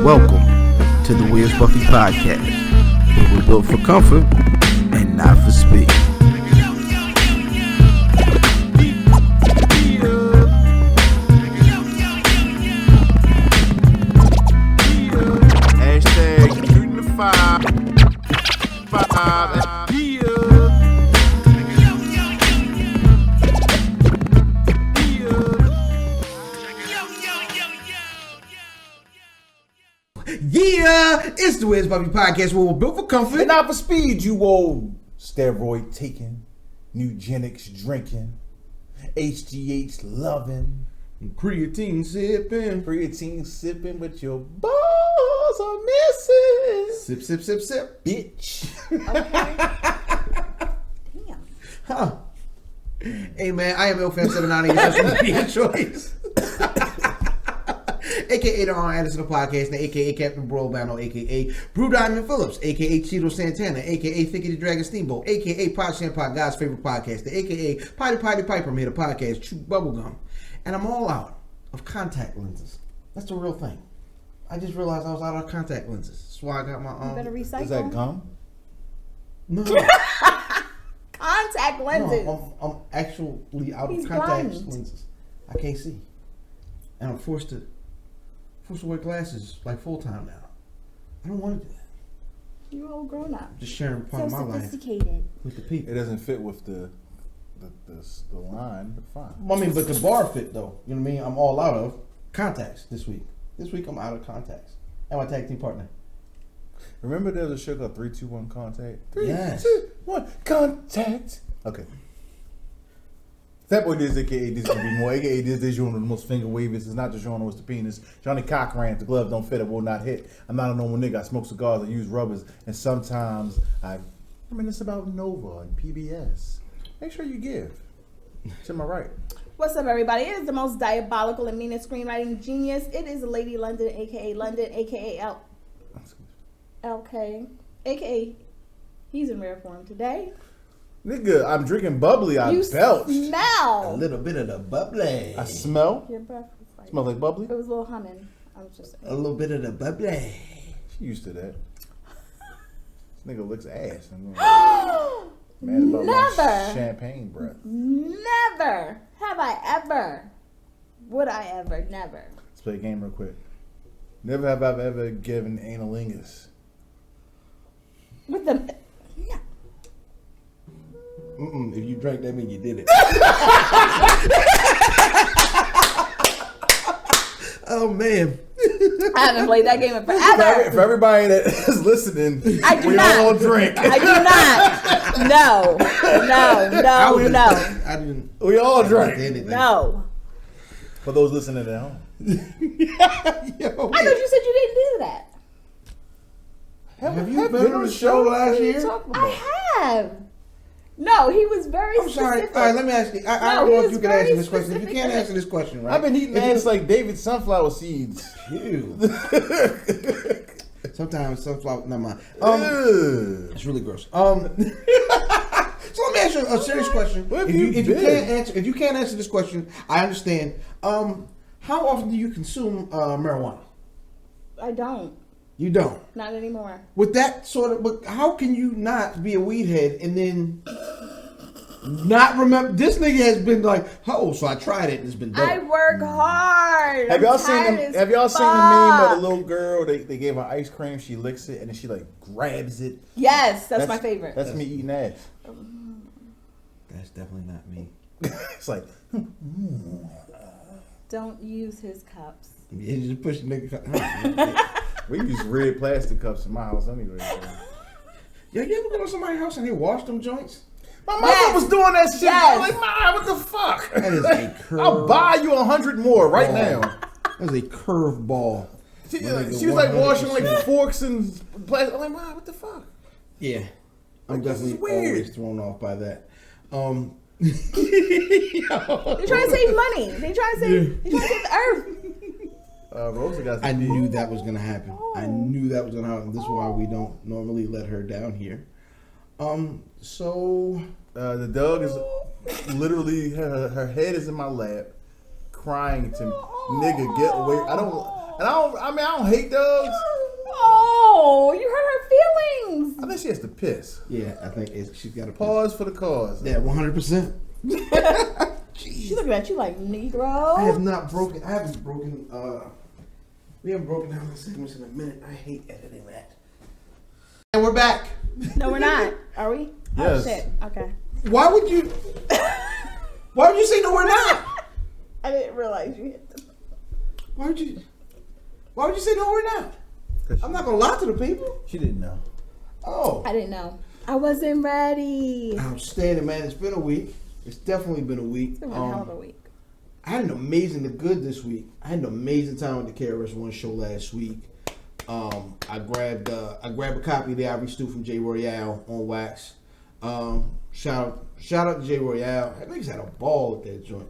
Welcome to the Where's Buffy podcast, where we're built for comfort and not for speed. Hashtag shooting the five. Yeah, it's the Where's Buffy podcast where we're built for comfort And not for speed, you old steroid taking, eugenics drinking, HGH loving, creatine sipping, but your balls are missing. Sip, sip, sip, sip. Bitch. Damn. Huh. Hey man, I am LFan79 your social media choice. AKA the Arn Anderson of podcasting, AKA Captain Brolano, AKA Brew Diamond Phillips, AKA Cheeto Santana, AKA Thickety Dragon Steamboat, AKA Pod Shampoo, God's favorite podcaster, AKA Potty Piper, made a podcast, Chew Bubblegum. And I'm all out of contact lenses. That's the real thing. I just realized I was out of contact lenses. That's why I got my You better recycle. Is that gum? No. Contact lenses. No, I'm actually out He's of contact blind. lenses. I can't see. And I'm forced to wear glasses like full time now. I don't want to do that. You're all grown up. Just sharing part So of my life sophisticated. with the people. It doesn't fit with the line, but fine. I mean, but the bar fit though. You know what I mean? I'm all out of contacts this week. This week I'm out of contacts. And my tag team partner. Remember there was a show called 3, 2, 1 Contact? 3, Yes. 2, 1 Contact. Okay. That boy Diz, aka Diz can be more, aka Diz one of the most finger wavers. It's not just Jono, it's the penis. Johnny Cochran, the gloves don't fit, it will not hit. I'm not a normal nigga. I smoke cigars, I use rubbers, and sometimes I reminisce about Nova and PBS. Make sure you give. To my right. What's up, everybody? It is the most diabolical and meanest screenwriting genius. It is Lady London, aka London, aka LK, aka he's in rare form today. Nigga, I'm drinking bubbly. I belched. A Smell. little bit of the bubbly. I smell. Your breath was like. Smell like bubbly. It was a little humming. I was just saying. A little bit of the bubbly. She used to that. This nigga looks ass. I'm mad about my Never. champagne breath. Never have I ever. Would I ever? Never. Let's play a game real quick. Never have I ever given analingus. With the. Yeah. If you drank, that means you did it. Oh man. I haven't played that game in forever. For everybody that is listening, I do we not. all drink. I do not. No. I didn't. We all drink. Anything. No. For those listening at home. Yo, I thought you said you didn't do that. have you been on the show last year? I have. No, he was very I'm sorry. specific. All right, let me ask you. I No, don't he know if was you can very answer this question. If you specific. can't answer this question, right? I've been eating If you- ass like David sunflower seeds. Ew. Sometimes sunflower. Never mind. Ugh. It's really gross. So let me ask you a serious question. Where have If you you been? can't answer this question, I understand. How often do you consume marijuana? I don't. You don't. Not anymore. With that sort of, but how can you not be a weed head and then not remember? This nigga has been like, oh, so I tried it and it's been dope. I work hard. Have y'all seen I'm them? tired Have as y'all seen the meme of fuck. the little girl? They gave her ice cream. She licks it and then she like grabs it. Yes, that's my favorite. That's me eating ass. That's definitely not me. It's like Don't use his cups. You just push the nigga. we use red plastic cups in my house anyway. So. Yeah, you ever go to somebody's house and they wash them joints? My mother Yes. was doing that shit. Yes. I was like, Ma, what the fuck? That is a curve. I'll buy you 100 more right ball. now. That's a curve ball. She, When they she go was like washing 100%. like forks and plastic. I'm like, Ma, what the fuck? Yeah, I'm Like, this is definitely weird. always thrown off by that. They're trying to save money. They're trying to save the earth. Rosa got. I knew that was gonna happen. I knew that was gonna happen. This is why we don't normally let her down here. So The dog is literally her head is in my lap, crying to me. Nigga, get away! And I don't hate dogs. Oh, you hurt her feelings. I think she has to piss. Yeah, I think she's got to Pause for the cause. Yeah, 100%. She's looking at you like, Negro. I haven't broken, we haven't broken down the segments in a minute. I hate editing that. And we're back. No, we're not. Are we? Yes. Oh, shit. Okay. Why would you say no, we're not? I didn't realize you hit them. Why would you say no, we're not? I'm not going to lie to the people. She didn't know. Oh. I didn't know. I wasn't ready. Outstanding, man. It's been a week. It's definitely been a week. It's been a hell of a week. I had an amazing good this week. I had an amazing time with the KRS-One show last week. I grabbed a copy of the Ivory Stew from J Royale on wax. Shout out to J Royale. I think he's had a ball at that joint.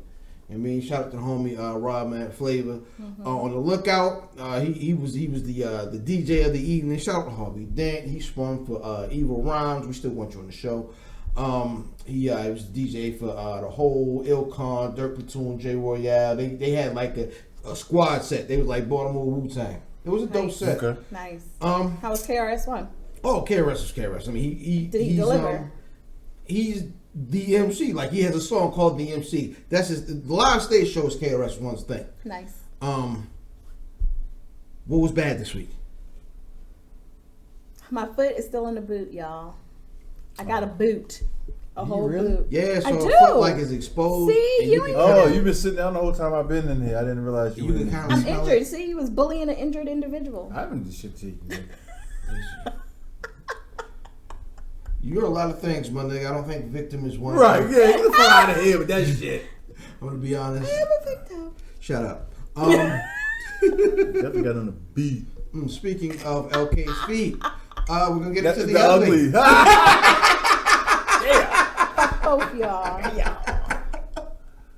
I mean, shout out to the homie Rob Matt Flavor. On the lookout, he was the DJ of the evening. Shout out to Harvey Dent. He spun for Evil Rhymes. We still want you on the show. He was the DJ for the whole Ilcon, Dirt Platoon, J Royale. They had like a squad set. They was like Baltimore Wu-Tang. It was a dope set. Okay. Nice. How was KRS-One? Oh, KRS was KRS. I mean, Did he deliver? He's the MC. Like, he has a song called The MC. That's the live stage show is KRS-One's thing. Nice. What was bad this week? My foot is still in the boot, y'all. I got a boot. A whole really? boot. Yeah, so I the do. foot like is exposed. See, and you can ain't- Oh, you've been sitting down the whole time I've been in here. I didn't realize you You were can in kinda I'm smell injured. it. See, he was bullying an injured individual. I haven't did shit to you. Man. You're a lot of things, my nigga. I don't think victim is one. Right, yeah, get the fuck out of here with that shit. I'm gonna be honest. I am a victim. Shut up. Definitely got on the beat. Speaking of LK's feet, we're gonna get That's into the ugly. Both y'all.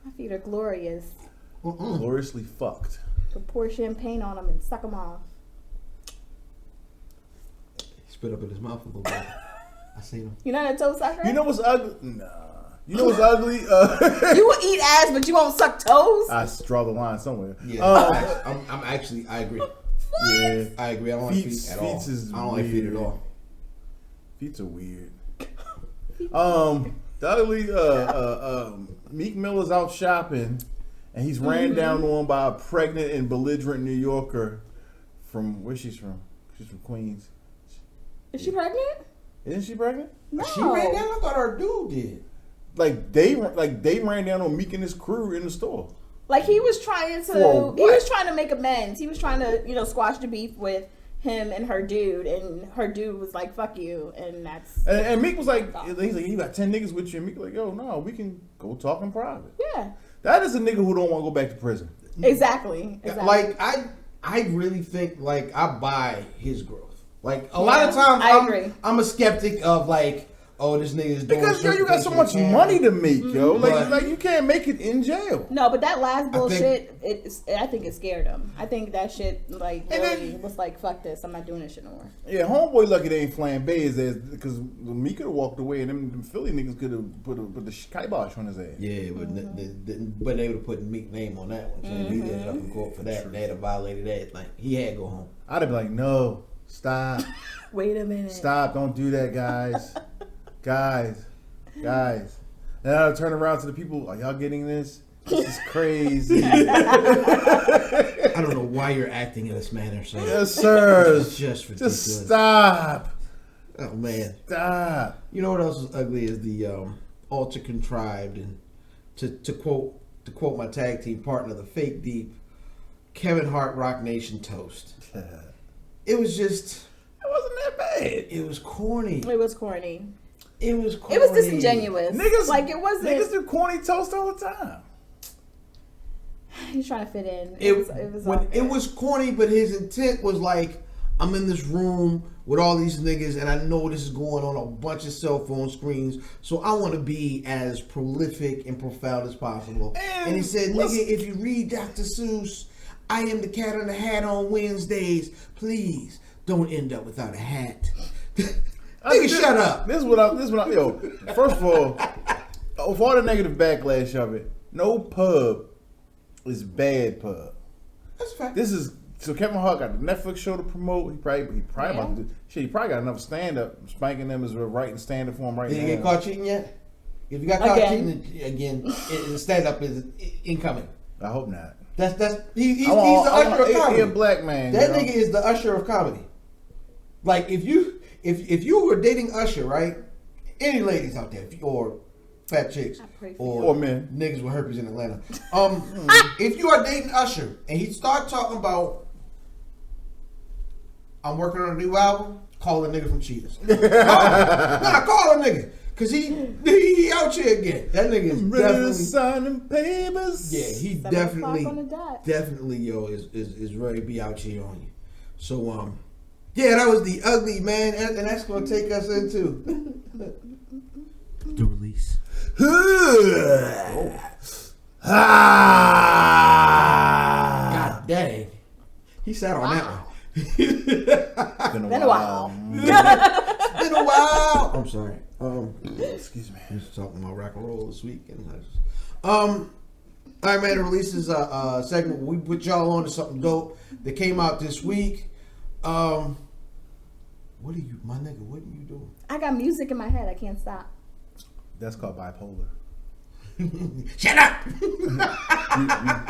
My feet are glorious. Gloriously fucked. Could pour champagne on them and suck them off. Spit up in his mouth a little bit. I seen him. You're not a toe sucker? You know what's ugly? Nah. You know what's ugly? You will eat ass, but you won't suck toes? I draw the line somewhere. Yeah, I'm actually, I agree. Yeah. I agree. I don't like feet at all. I don't like feet at all. Feet are weird. The ugly, Meek Miller's out shopping, and he's ran down on by a pregnant and belligerent New Yorker from where she's from. She's from Queens. Is she pregnant? Isn't she pregnant? No. She ran down. I thought our dude did. Like they ran down on Meek and his crew in the store. Like he was trying to make amends. He was trying to, squash the beef with him and her dude, and her dude was like, "Fuck you," and that's. And Meek was like, he's like, "You got 10 niggas with you," and Meek was like, "Yo, no, we can go talk in private." Yeah. That is a nigga who don't want to go back to prison. Exactly. Like I really think like I buy his growth. Like a lot of times, I agree. I'm a skeptic of like, oh, this nigga is doing Because yo, you got so much money to make, yo. Like you can't make it in jail. No, but that last bullshit, I think it scared him. I think that shit like really was like, fuck this, I'm not doing this shit no more. Yeah, homeboy lucky they ain't flambe his ass because Meek could have walked away and them Philly niggas could have put the kibosh on his ass. Yeah, but they would have put Meek name on that one. So he ended up in court for that, and they'd have violated that. Like he had to go home. I'd have been like, no, stop, Wait a minute. stop, don't do that, guys. Guys. And I'll turn around to the people, are y'all getting this? This is crazy. I don't know why you're acting in this manner, so Yes, sir. it's just ridiculous. Just stop. Oh man. Stop. You know what else is ugly is the ultra contrived and to quote my tag team partner, the fake deep, Kevin Hart Rock Nation toast. It was just. It wasn't that bad. It was corny. It was corny. It was corny. It was disingenuous. Niggas, like it wasn't. Niggas do corny toast all the time. He's trying to fit in. It was corny, but his intent was like, I'm in this room with all these niggas, and I know this is going on a bunch of cell phone screens, so I want to be as prolific and profound as possible. And he said, nigga, if you read Dr. Seuss, I am the cat in the hat on Wednesdays. Please don't end up without a hat. Nigga, shut up. This is what I yo. First of all, with all the negative backlash of it, no pub is bad pub. That's a fact. This is So Kevin Hart got the Netflix show to promote. He probably about to do. Shit, he probably got another stand up. Spanking them as we're writing stand up for him right now. Did he get caught cheating yet? If you got caught cheating again, the stand up is incoming. I hope not. He's the usher of comedy. He a black man. That nigga is the usher of comedy. Like if you were dating Usher, right? Any ladies out there, or fat chicks, or men, niggas with herpes in Atlanta. If you are dating Usher and he start talking about, I'm working on a new album, call a nigga from Cheetahs. Call a nigga. Cause he out here again. That nigga is definitely signing papers. Yeah, he definitely yo is ready to be out here on you. So yeah, that was the ugly man, and that's gonna take us into the release. God dang, he sat on that one. Been a while. Been a while. I'm sorry. Excuse me. I was talking about rock and roll this week, and all right, man. The release is a segment where we put y'all on to something dope that came out this week. What are you, my nigga? What are you doing? I got music in my head. I can't stop. That's called bipolar. Shut up!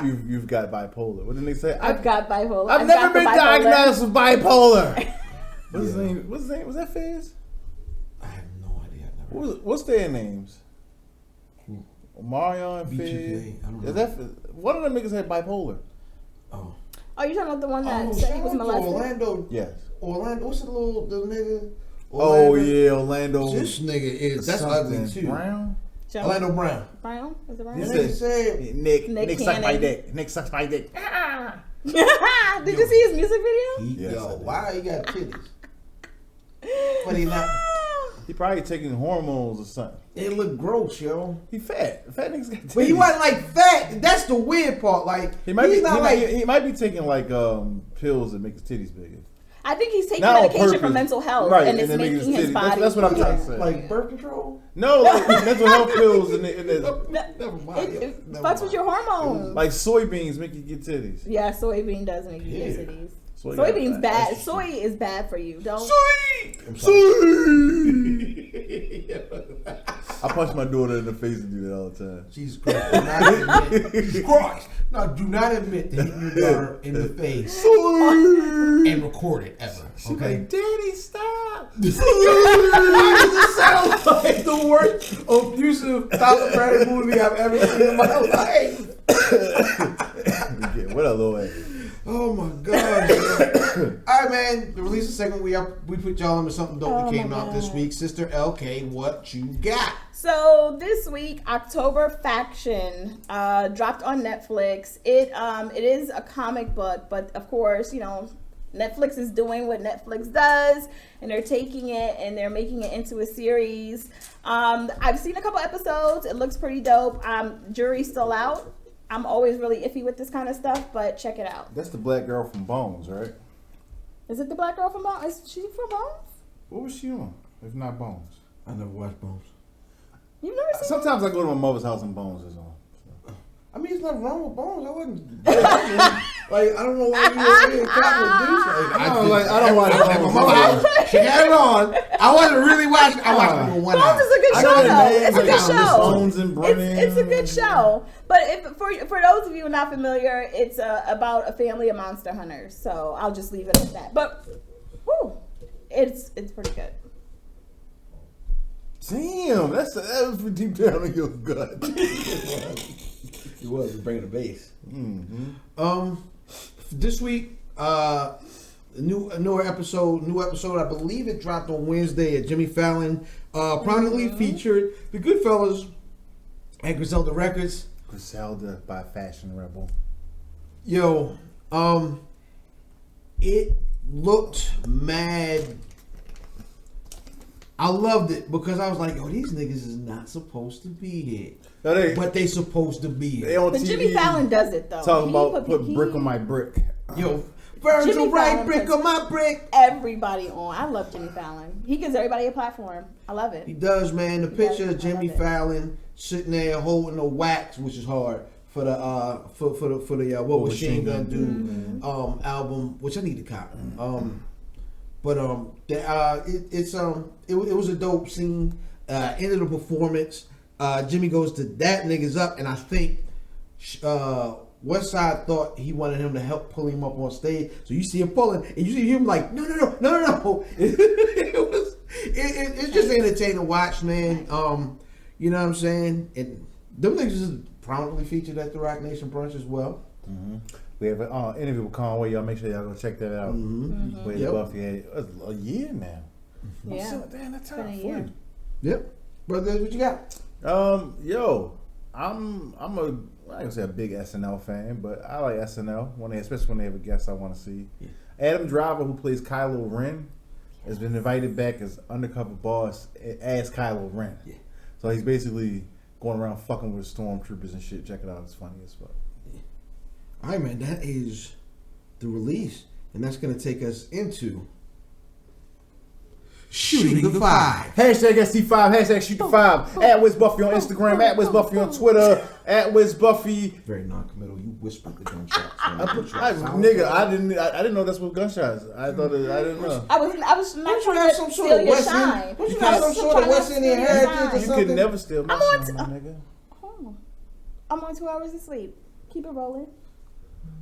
You've got bipolar. What did they say? I've got bipolar. I've never been diagnosed with bipolar. What's his name? What's his name? Was that Fizz? I have no idea. What's their names? Mario and Fizz. I don't know. One of them niggas had bipolar. Oh, you talking about the one that said he was molested? Orlando. Yes. Orlando. What's the nigga? Orlando. Oh yeah, Orlando. This nigga that's ugly too. Brown. Orlando Brown. Brown? Is it Brown? He said, Nick sucked my dick. Nick sucked my dick. Did you see his music video? Yo, why he got titties? But he not. He probably taking hormones or something. It look gross, yo. He fat. Fat niggas got titties. But he wasn't like fat. That's the weird part. Like he might be taking like pills that make his titties bigger. I think he's taking medication for mental health, right, and it's making his body. That's what I'm trying to say. Like birth control? No, like mental health pills and never mind. It fucks with your hormones. Like soybeans make you get titties. Yeah, soybean does make you get titties. Soybeans bad. Soy is bad for you. Don't. I punch my daughter in the face and do that all the time. Jesus Christ! Jesus Christ! No, do not admit to hitting your daughter in the face and record it ever. Okay, like, Daddy, stop! This sounds like the worst abusive Tyler Perry movie I've ever seen in my life. What a little ass. Oh my God! All right, man. The release of segment we put y'all into something dope that came out this week. Sister LK, what you got? So this week, October Faction dropped on Netflix. It is a comic book, but of course, you know, Netflix is doing what Netflix does, and they're taking it and they're making it into a series. I've seen a couple episodes. It looks pretty dope. Jury's still out. I'm always really iffy with this kind of stuff, but check it out. That's the black girl from Bones, right? Is it the black girl from Bones? Is she from Bones? What was she on, if not Bones? I never watched Bones. You've never seen Sometimes Bones? I go to my mother's house and Bones is on. I mean, it's nothing wrong with Bones. I wasn't like I don't know why you were being I don't watch Bones. She had it on. I wasn't really watching. I watched it one Bones is a good show, though. It's a good show. Bones and Brennan. It's a good show. But for those of you not familiar, it's about a family of monster hunters. So I'll just leave it at that. But it's pretty good. Damn, that was deep down in your gut. He was bringing the bass. Mm-hmm. This week, new episode. I believe it dropped on Wednesday at Jimmy Fallon. Prominently featured the Goodfellas and Griselda Records. Griselda by Fashion Rebel. Yo, it looked mad. I loved it because I was like, yo, these niggas is not supposed to be here. But they supposed to be here. But Jimmy Fallon does it, though. Talking about put brick on my brick. Yo, Virgil right brick on my brick. Everybody on. I love Jimmy Fallon. He gives everybody a platform. I love it. He does, man. The picture of Jimmy Fallon sitting there holding the wax, which is hard, for the What Was Shane Gonna Do album, which I need to copy. It was a dope scene. End of the performance, Jimmy goes to that niggas up, and I think Westside thought he wanted him to help pull him up on stage. So you see him pulling, and you see him like, no. It's just entertaining to watch, man. You know what I'm saying? And them niggas is prominently featured at the Rock Nation brunch as well. Mm-hmm. We have an interview with Conway. Y'all make sure y'all go check that out. Where Buffy had a year now. Yeah, Damn, that's time been a for year. you. Yep. Brother, what you got? I'm I ain't gonna say a big SNL fan, but I like SNL especially when they have a guest I want to see. Yeah. Adam Driver, who plays Kylo Ren, has been invited back as undercover boss as Kylo Ren. Yeah. So he's basically going around fucking with stormtroopers and shit. Check it out; it's funny as fuck. Yeah. All right, man. That is the release, and that's gonna take us into Shooting the Five. Hashtag SC5, hashtag Shoot the Five. At WizBuffy on Instagram, at WizBuffy on Twitter, at WizBuffy. Very non-committal. You whispered the gunshots. Nigga, I didn't know that's what gunshots. I didn't know. I was not trying to steal your shine. Don't you have some sort of West Indian heritage or You something? could never steal my shine, my nigga. I'm on 2 hours of sleep. Keep it rolling.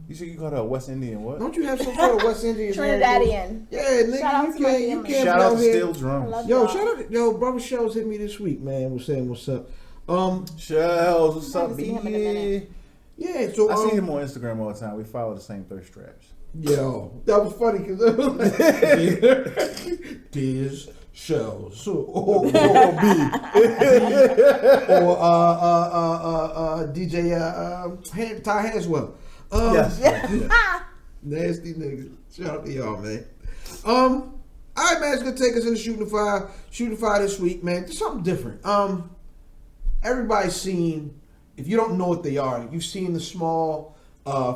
You said you called her a West Indian what? Don't you have some sort of West Indian Trinidadian. Yeah, nigga, you can't shout out to here. Steel Drums. Brother Shells hit me this week, man. Was saying what's up. Shells, what's up, seen him in a minute. Yeah, so I see him on Instagram all the time. We follow the same thirst traps. Yo, that was funny because Diz Shells or DJ Ty Haswell. Yes. Nasty niggas. Shout out to y'all, man. All right, man. It's gonna take us into Shooting the Five. Shooting the Five this week, man. There's something different. Everybody's seen. If you don't know what they are, you've seen the small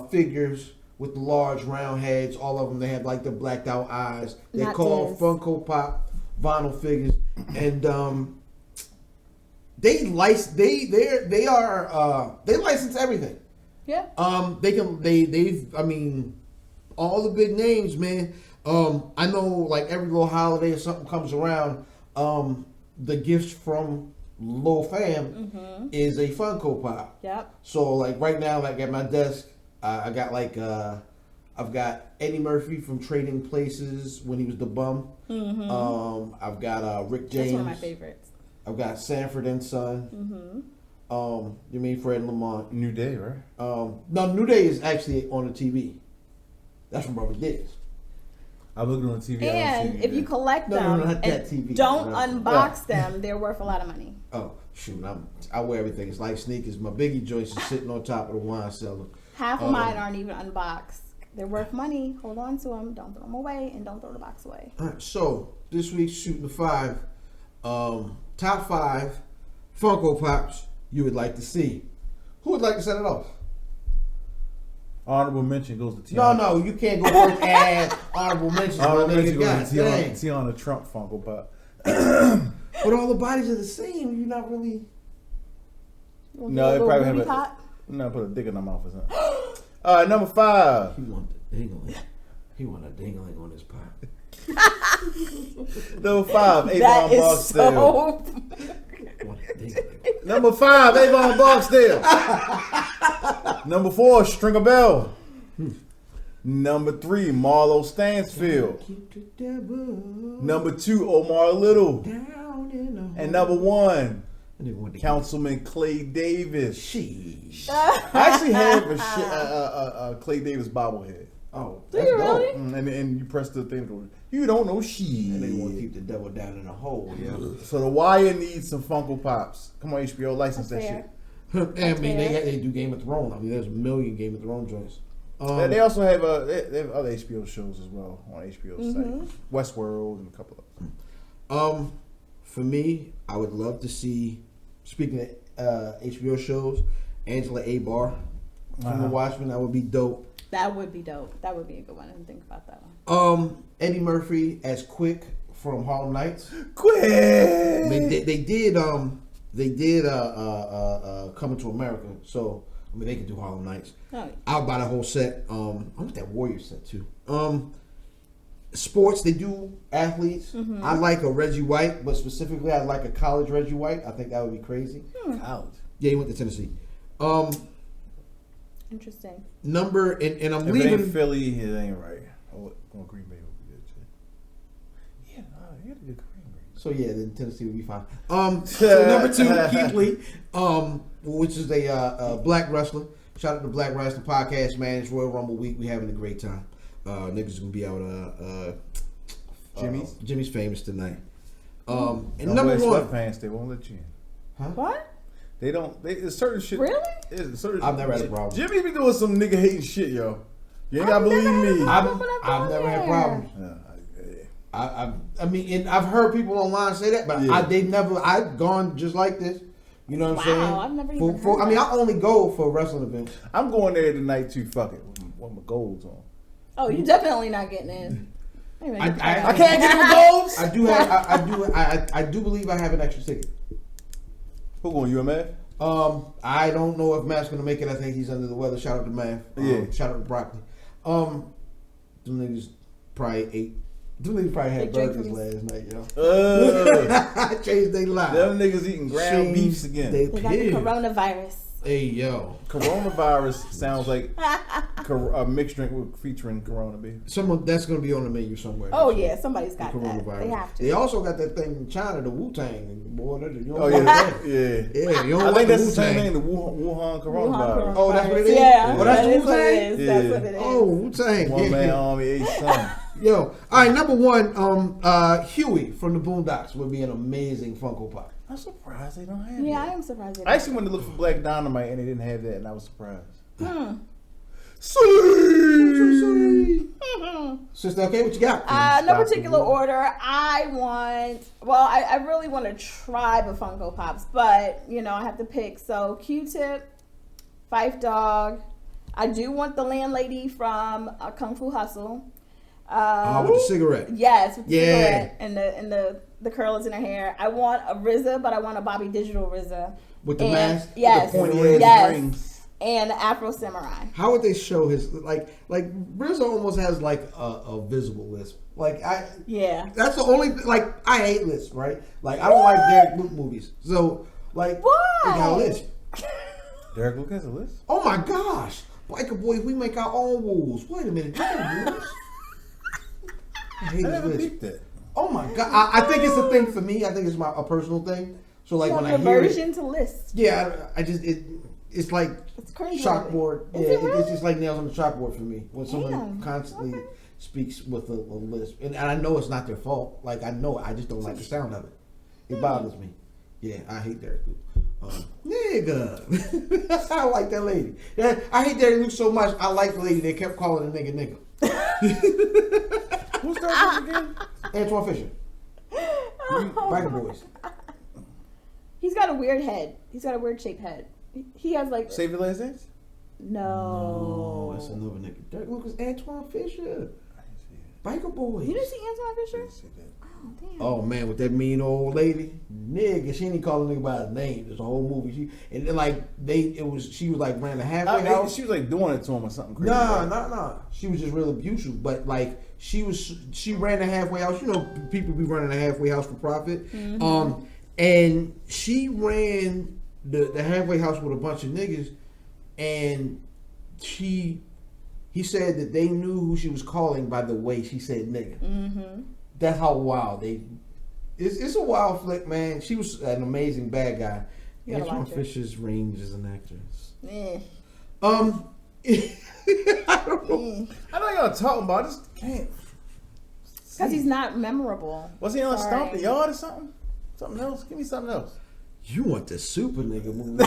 figures with the large round heads. All of them, they have like the blacked out eyes. They're called Funko Pop vinyl figures, and they license everything. Yeah. I mean, all the big names, man. I know like every little holiday or something comes around, the gifts from Lil Fam is a Funko Pop. Yep. So like right now, like at my desk, I got like I've got Eddie Murphy from Trading Places when he was the bum. I've got Rick James. That's one of my favorites. I've got Sanford and Son. You mean Fred Lamont? New Day, right? No, New Day is actually on the TV. That's from Robert Diz. I looked on the TV. And if you collect them not that and TV. don't unbox them, they're worth a lot of money. Oh shoot! I wear everything. It's like sneakers. My Biggie joints is sitting on top of the wine cellar. Half of mine aren't even unboxed. They're worth money. Hold on to them. Don't throw them away, and don't throw the box away. All right, so this week's Shooting the Five, top 5 Funko Pops you would like to see. Who would like to set it off? Honorable mention goes to Tiana. No, you can't go first and honorable mention. Honorable mention goes to Tiana Trump Funko Pop. But all the bodies are the same. You're not really. No, they probably have a. No, put a dick in their mouth or something. All right, number 5. He want the dingling. He want a dingling on his pot. Number 5, Avon Barksdale. Number 5, Avon Barksdale. Number 4, Stringer Bell. Number 3, Marlo Stansfield. Number 2, Omar Little. And number 1, Councilman Clay Davis. I actually have a Clay Davis bobblehead. Oh, do you really? And you press the thing. You don't know shit. And they want to keep the devil down in a hole. Yeah. So the Wire needs some Funko Pops. Come on, HBO, license that shit. I mean, they do Game of Thrones. I mean, there's a million Game of Thrones joints. They also have they have other HBO shows as well on HBO's site. Westworld and a couple of them. For me, I would love to see. Speaking of HBO shows, Angela Abar from The Watchmen. That would be dope. That would be dope. That would be a good one. I didn't think about that one. Eddie Murphy as Quick from Harlem Nights. Quick. They did Coming to America. So I mean, they can do Harlem Nights. Oh. I'll buy the whole set. I want that Warrior set too. Sports, they do athletes. Mm-hmm. I like a Reggie White, but specifically, I like a college Reggie White. I think that would be crazy. College. Yeah, he went to Tennessee. Interesting. And I'm If it leaving. ain't Philly, it ain't right. Oh, Green Bay would be good shit. Yeah, he had a good Green Bay. So yeah, then Tennessee would be fine. So number 2, Keith Lee, which is a black wrestler. Shout out to Black Wrestling Podcast, man. It's Royal Rumble week. We having a great time. Niggas gonna be out. Jimmy's famous tonight. And Don't number wear 1, sweatpants. They won't let you in. huh? What? They don't. It's certain shit. Really? It's certain, I've never had a problem. Jimmy be doing some nigga hating shit, yo. You ain't gotta believe me. I've never had problems. I mean, and I've heard people online say that, but I've gone just like this. You know what I'm saying? Wow, I've never even heard I mean, that. I only go for wrestling events. I'm going there tonight too. Fuck it, with my golds on. Oh, you definitely not getting in. I can't get my golds. I do believe I have an extra ticket. Who going? UMF? I don't know if Matt's gonna make it. I think he's under the weather. Shout out to Matt. Yeah. Shout out to Broccoli. Them niggas probably ate. Them niggas probably had They drink burgers from last night, yo. I changed their lives. Them niggas eating ground beefs again. They got the coronavirus. Hey yo, Coronavirus sounds like a mixed drink featuring Corona beef. that's gonna be on the menu somewhere. Oh yeah, somebody's got that. Coronavirus. They have to. They also got that thing in China, the Wu-Tang. Boy, you don't Oh want yeah, that. yeah. Yeah, you don't I want think the that's the same Wu-Tang. thing, the Wuhan coronavirus. Oh, that's what it is? Yeah, Oh, that's that is what Wu-Tang? it is. That's Yeah. what it is. Oh, Wu-Tang. One man army, 8 son. Yo, all right, number 1, Huey from the Boondocks would be an amazing Funko Pop. I'm surprised they don't have Yeah, I that. am surprised. I actually went to look for Black Dynamite and they didn't have that, and I was surprised. Sister, okay, what you got? No particular order. I really want a tribe of Funko Pops, but I have to pick. So Q-Tip, Fife Dog. I do want the landlady from Kung Fu Hustle. With the cigarette. Yes, with the cigarette and the curlers in her hair. I want a RZA, but I want a Bobby Digital RZA. With the mask? Yes. With the pointy Yes. head? Rings. And the Afro Samurai. How would they show his, like RZA almost has like a visible lisp. Yeah. That's the only, I hate lisp, right? Like, I don't like Derek Luke movies. So, Why? he got a lisp. Derek Luke has a list? Oh my gosh. Biker boys, we make our own rules. Wait a minute. You can't do this. I hate I his never lisp. peeped that. Oh my god! I think it's a thing for me. I think it's a personal thing. So like when I hear reversion it, to list. yeah, it's like It's crazy. chalkboard. Is Yeah, it really? it's just like nails on the chalkboard for me when someone Damn, constantly okay. speaks with a lisp, and I know it's not their fault. Like I know, I just don't like the sound of it. It bothers me. Yeah, I hate Derek Luke. Nigga, I like that lady. Yeah, I hate Derek Luke so much. I like the lady that kept calling the nigga. Who's that again? Antoine Fisher. Biker boys. He's got a weird head. He's got a weird shaped head. He has like Save the Last Dance? Oh, that's another nigga. Derek Lucas, Antoine Fisher. I didn't see it. Biker boys. You didn't see Antoine I Fisher? didn't see that. Oh damn. Oh man, with that mean old lady, nigga, she didn't call a nigga by his name. There's a whole movie. She was like ran a halfway house. She was like doing it to him or something crazy. Nah. She was just real abusive, but like she ran a halfway house. You know, people be running a halfway house for profit. Mm-hmm. And she ran the halfway house with a bunch of niggas, and he said that they knew who she was calling by the way she said nigga. Mm-hmm. That's how wild it's a wild flick, man. She was an amazing bad guy. You gotta Antoine watch it. Fisher's range as an actress. Eh. I don't know. I know y'all talking about. I just can't. Because he's not memorable. Was he on Sorry. Stomp the Yard or something? Something else? Give me something else. You want the super nigga movie?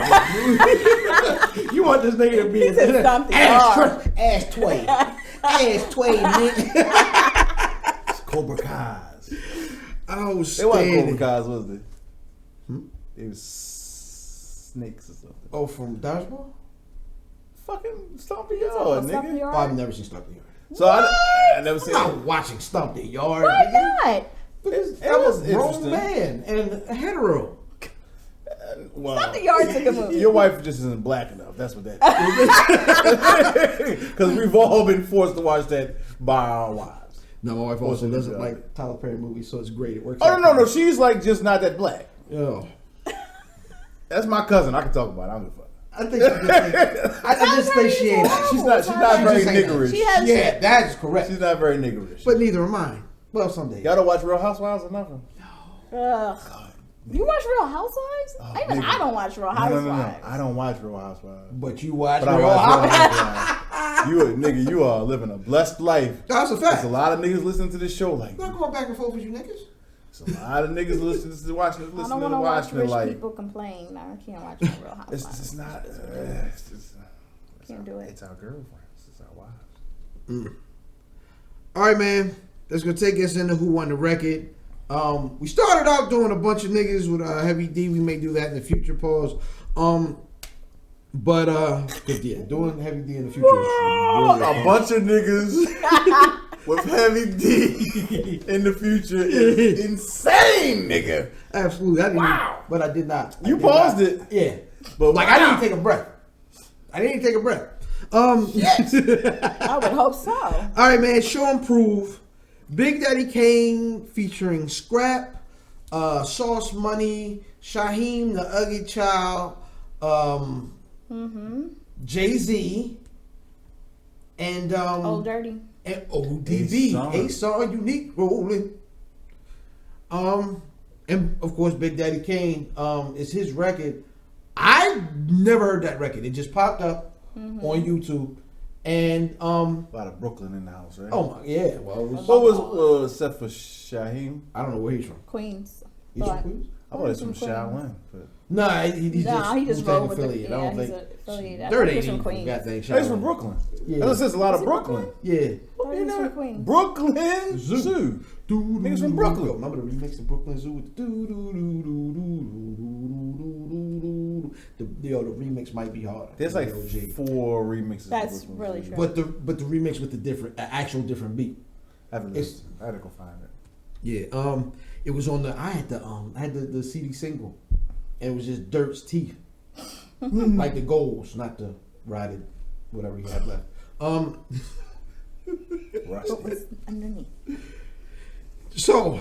You want this nigga to be He said something ass tway, nigga. It's Cobra Kai's. Oh, They weren't Cobra standing. Kai's, was they? It was snakes or something. Oh, from Dodgeball? Fucking Stomp the Stomp Yard, the nigga. Yard? Oh, I've never seen Stomp the Yard. So I never seen I'm it. not watching Stomp the Yard. Why nigga. not? Because It that was was a grown interesting. man and hetero. Wow. Not the Yardstick movie. Your wife just isn't black enough. That's what that is. Because we've all been forced to watch that by our wives. No, my wife also doesn't like Tyler Perry movies, so it's great. It works. Oh no, she's like just not that black. Yo. That's my cousin. I can talk about it. I don't give a fuck. I think I just think she ain't. She's not very niggerish. Yeah, that is correct. She's not very niggerish. But neither am I. Well, someday. Y'all don't watch Real Housewives or nothing? Ugh. You watch Real Housewives? I don't watch Real Housewives. No. I don't watch Real Housewives. But you watch Real Real Housewives. Nigga, you are living a blessed life. That's a fact. There's a lot of niggas listening to this show like I'm not going back and forth with you niggas. There's a lot of niggas listening to watching. I don't want to watch rich people complain. I can't watch Real Housewives. It's not. Can't do it. It's our girlfriends. It's our wives. All right, man. That's gonna take us into who won the record. We started out doing a bunch of niggas with Heavy D. We may do that in the future, pause. But yeah, doing Heavy D in the future is really a bunch of niggas with Heavy D in the future is insane, nigga. Absolutely. I didn't, but I did not. You paused it. Yeah. But like I didn't take a breath. Yes. I would hope so. All right, man. Show and Prove. Big Daddy Kane featuring Scrap, Sauce Money, Shaheem the Ugly Child, Jay-Z, and Old Dirty. And ODB. A-Song Unique Rolling. And of course Big Daddy Kane is his record. I never heard that record. It just popped up on YouTube. And a lot of Brooklyn in the house, right? Oh my, yeah. Well, what was except for Shaheem? I don't know where he's from. Queens. He's from Queens. I thought he's from Shaolin. Nah, he just rolled with affiliated. I don't think. Third ain't from Queens. He's from Brooklyn. Yeah, that says a lot of Brooklyn. Yeah, you know from Queens. Brooklyn Zoo. Niggas from Brooklyn. Remember the remix of Brooklyn Zoo with the remix might be harder. There's like 4 remixes. That's really true. But the remix with the different actual different beat. I had to go find it. Yeah. It was on the. I had the CD single, and it was just Dirt's teeth, like the goals, not the rotted, whatever he had left. What was underneath? So,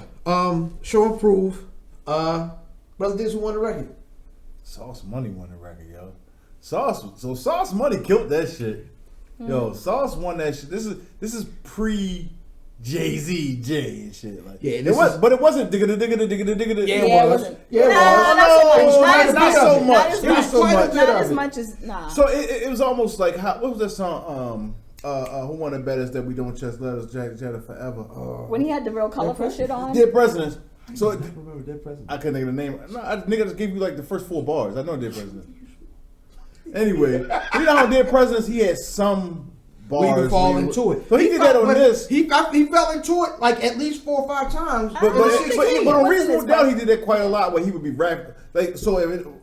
show and prove. Brother Diz, who won the record? Sauce Money won the record, yo. Sauce Money killed that shit. Yo, Sauce won that shit. This is pre Jay-Z and shit. Like, yeah, but it wasn't digga. Yeah, it was. Yeah, not so much. It was so much. Not as much as So it was almost like what was that song? Who won the best that we don't just let us Jack forever? When he had the real colorful shit on. Dead Presidents. So I remember Dead Presidents. I couldn't think of the name. No, nigga just gave you like the first 4 bars. I know Dead Presidents. Anyway, you know how Dead Presidents he had some bars. We would fall into it. So he did that on this. He fell into it like at least 4 or 5 times. But on Reasonable Doubt he did that quite a lot where he would be rapping. Like so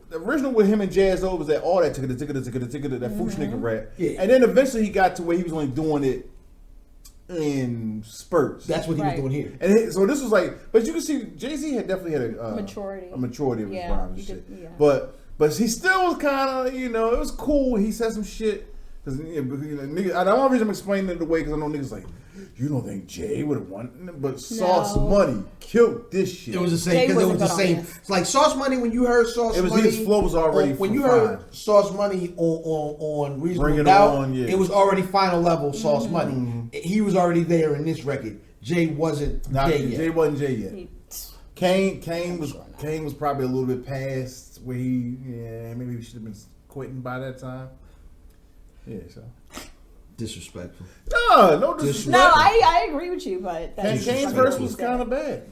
the original with him and Jazz O was that all that ticket that Foosh nigga rap. Yeah. And then eventually he got to where he was only doing it in spurts. That's what he was doing here. And so this was like, but you can see Jay-Z had definitely had a maturity of his rhymes and shit. Yeah. But he still was kind of, it was cool. He said some shit. Cause niggas, I don't reason I'm explaining it the way because I know niggas like, you don't think Jay would have won, but Sauce Money killed this shit. It was the same because it was the same. It's like Sauce Money. When you heard Sauce Money, his flow was already. When you heard Sauce Money on Reasonable Doubt, it was already final level Sauce Money. Mm-hmm. He was already there in this record. Jay wasn't Jay yet. Jay wasn't Jay yet. Kane was probably a little bit past where maybe he should have been quitting by that time. Yeah, so. Disrespectful. No disrespect. No, I agree with you, but Kane's verse was kind of bad.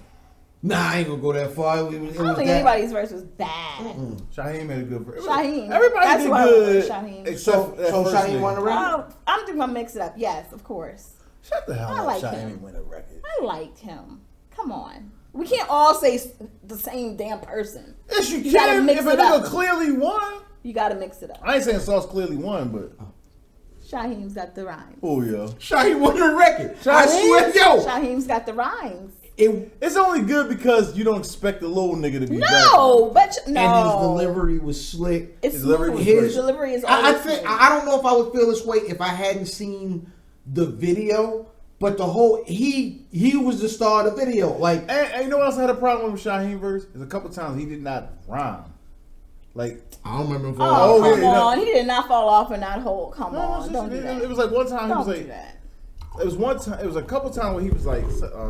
Nah, I ain't gonna go that far. I don't think anybody's verse was bad. Shaheem had a good verse. Shaheem. Everybody did good. Shaheem. Except so Shaheem won the record? I'm just gonna mix it up. Yes, of course. Shut the hell up. Shaheem win a record. I liked him. Come on. We can't all say the same damn person. Yes, you can. If a nigga clearly won. You gotta mix it up. I ain't saying Sauce clearly won, but... Shaheem's got the rhymes. Oh, yeah. Shaheem won the record. I swear, yo. Shaheem's got the rhymes. It's only good because you don't expect the little nigga to be No, but no. And his delivery was slick. It's His delivery was smooth. great. His delivery is I always think smooth. I don't know if I would feel this way if I hadn't seen the video, but the whole he was the star of the video. Like, And you know what else I had a problem with Shaheem verse? There's a couple times he did not rhyme. Like, I don't remember. Oh, come yeah, on. He did not fall off in that hole. Come no, on. Don't do that. it was like one time he Don't was do like, that. it was one time, it was a couple times where he was like,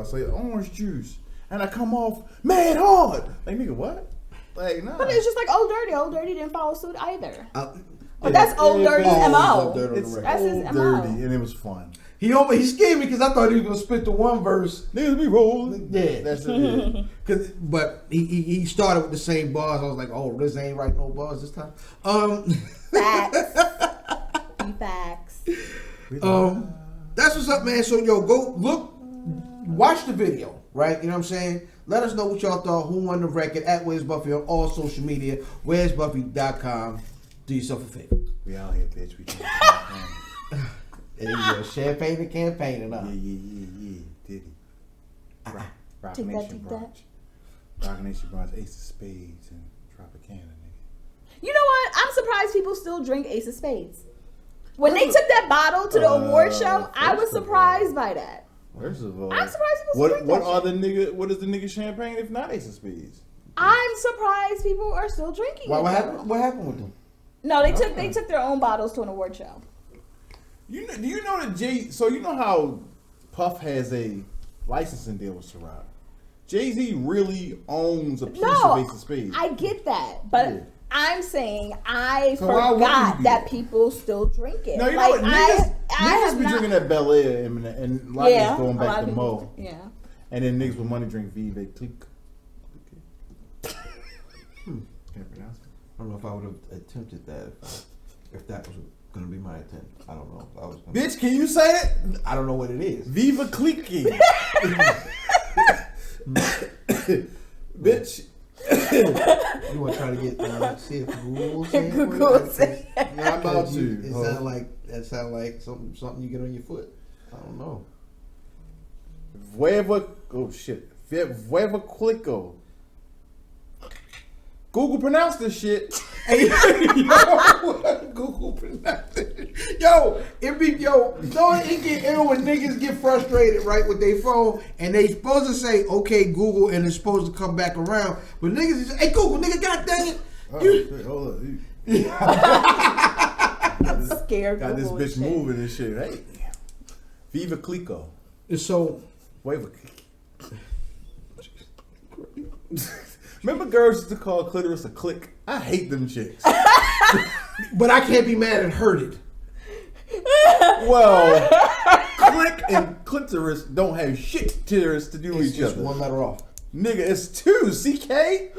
say orange juice, and I come off mad hard. Like, nigga, what? Like, nah. But it's just like Old Dirty. Old Dirty didn't follow suit either. But But that's Old Dirty's MO. That's his Old MO. dirty, and it was fun. He scared me because I thought he was gonna spit the one verse. Niggas be rolling. Yeah, That's it. Yeah. But he started with the same bars. I was like, oh, this ain't right no bars this time. Facts. Facts. That's what's up, man. So yo, go look, watch the video, right? You know what I'm saying? Let us know what y'all thought. Who won the record? At Where's Buffy on all social media. Where'sBuffy.com. Do yourself a favor. We out here, bitch. We can't. There you go. Champagne and campaigning up. Yeah. Diddy. Rock Take that, Nation take brunch. Rock Nation brunch. Ace of Spades and Tropicana, nigga. You know what? I'm surprised people still drink Ace of Spades. When they took that bottle to the award show, I was first of surprised by that. First of all, I'm surprised people still drink what that are shit. the nigga? What is the nigga champagne if not Ace of Spades? I'm surprised people are still drinking it. What happened? What happened with them? No, they took their own bottles to an award show. Do you know that So you know how Puff has a licensing deal with Ciroc. Jay-Z really owns a piece of Ace of Spades. I get that, but Yeah. I'm saying I So why wouldn't forgot you be that there? people still drink it. No, you like, know what? Niggas have be not- drinking at Bel Air and a lot of niggas going a lot back of to people- Mo. Yeah. And then niggas with money drink Vive Clique. Can't pronounce it. I don't know if I would have attempted that if that was going to be my attempt. I don't know. If I was gonna, Bitch, can you say it? I don't know what it is. Viva Clique. Bitch. You want to try to get see if Google say it for you? Google say it. Yeah, I'm about You- to. It sound like something you get on your foot. I don't know. Vueva Clico. Google pronounce this shit. Hey, yo, Google pronounce it. Yo, it get ill when niggas get frustrated, right, with their phone, and they supposed to say, okay, Google, and it's supposed to come back around. But niggas is, hey, Google, nigga, god dang it. Hold up. Scared Got this Google bitch shit. moving and shit. Hey. Viva Clico. So, Vueva Remember girls used to call clitoris a click? I hate them chicks. but I can't be mad at hurted. Well, click and clitoris don't have shit to do with It's each just other. one letter off. Nigga, it's two. CK,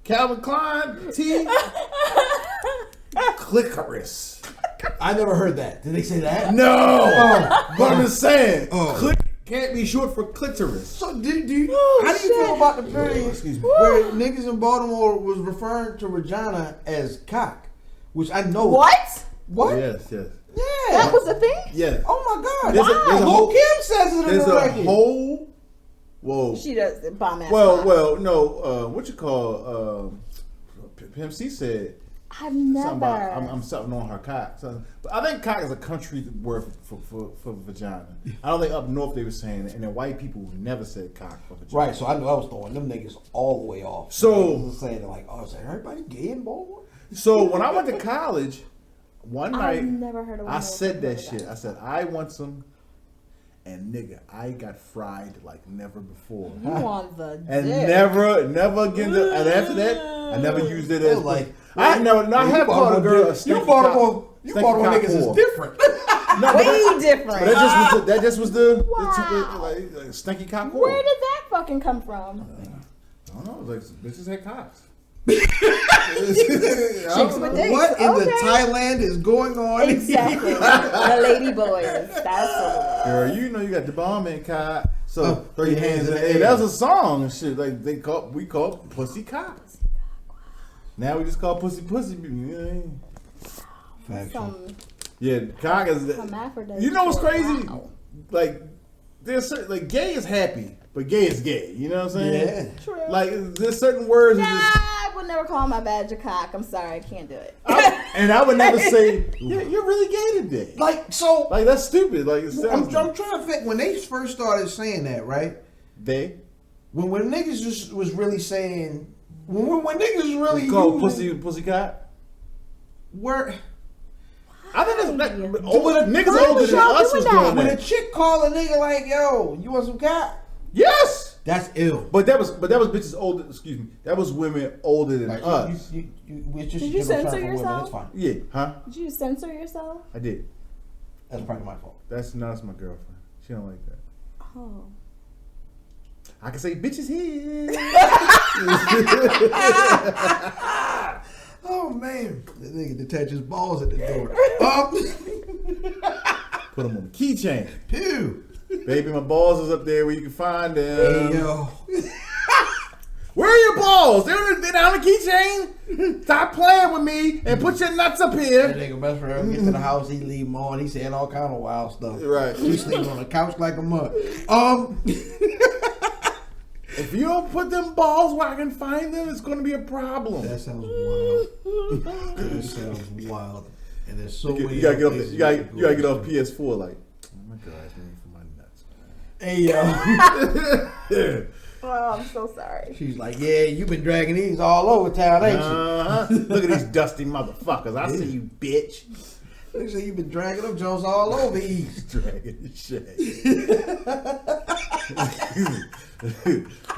Calvin Klein, T, clitoris. I never heard that. Did they say that? No, but I'm just saying, Oh. click can't be short for clitoris. So, how do you Oh, feel about the period Excuse me. where niggas in Baltimore was referring to Regina as cock? Which I know. What? What? Yes. Yeah. That was a thing? Yes. Oh my God! There's a Wow. whole- Lil Kim says it in There's the a record. whole. Whoa. She does bomb ass. Well, no. What you call? Pimp C said. I've Something never. about, I'm sucking on her cock. So, but I think cock is a country word for vagina. I don't think up north they were saying it, and then white people never said cock for vagina. Right, so I knew I was throwing them niggas all the way off. So- I was saying like, oh, is everybody gay in Baltimore? So when I went to college, one I've night never heard of I one said that of shit. I said I want some, and nigga, I got fried like never before. You on the And dick. never again. And after that, I never used it as like, I have called a girl a You Baltimore niggas is different. No, Way different. But that just was the Wow. like stinky cock. Where did that fucking come from? I don't know. Like bitches had cocks. Chicks with dicks. What in the Okay. Thailand is going on? Exactly. The lady boys. That's what Girl, you know you got the bomb in cock. So throw your yeah, hands in the yeah. air. That was a song and shit. Like we call pussy cock. Now we just call pussy. some Yeah, cock is. hermaphrodite. You know what's crazy? Wow. Like there's certain, like gay is happy, but gay is gay. You know what I'm saying? Yeah. True. Like there's certain words. Nah, I would never call my badge a cock. I'm sorry, I can't do it. And I would never say you're really gay today. Like, so, Like that's stupid. Like it I'm sounds trying to think, when they first started saying that, right? they When niggas just was really saying, when niggas was really called using, pussycat. where, I think that's Why? older niggas Why older was than y'all us doing was that? doing when a that. chick call a nigga like, yo, you want some cat? Yes. That's ill. But that was bitches older. Excuse me. That was women older than Like, us. it's just Did a you general term censor for women. yourself? It's fine. Yeah, huh? Did you censor yourself? I did. That's probably my fault. That's my girlfriend. She don't like that. Oh. I can say bitches here. Oh man, that nigga detach his balls at the door. Put them on the keychain. Pew. Baby, my balls is up there where you can find them. Hey yo. Where are your balls? They're on the keychain. Stop playing with me and put your nuts up That here. nigga best friend get to the house, he leave him on. He saying all kind of wild stuff. Right. He sleeping on the couch like a mug. If you don't put them balls where I can find them, it's going to be a problem. That sounds wild. That sounds wild. And there's so many. You gotta get off. places You gotta get go off PS4. Like, oh my god, it's me for my nuts. Hey yo. Oh, I'm so sorry. She's like, yeah, you've been dragging these all over town, ain't you? Look at these dusty motherfuckers. I see you, bitch. They say you've been dragging them Jones all over East. Dragging the shit.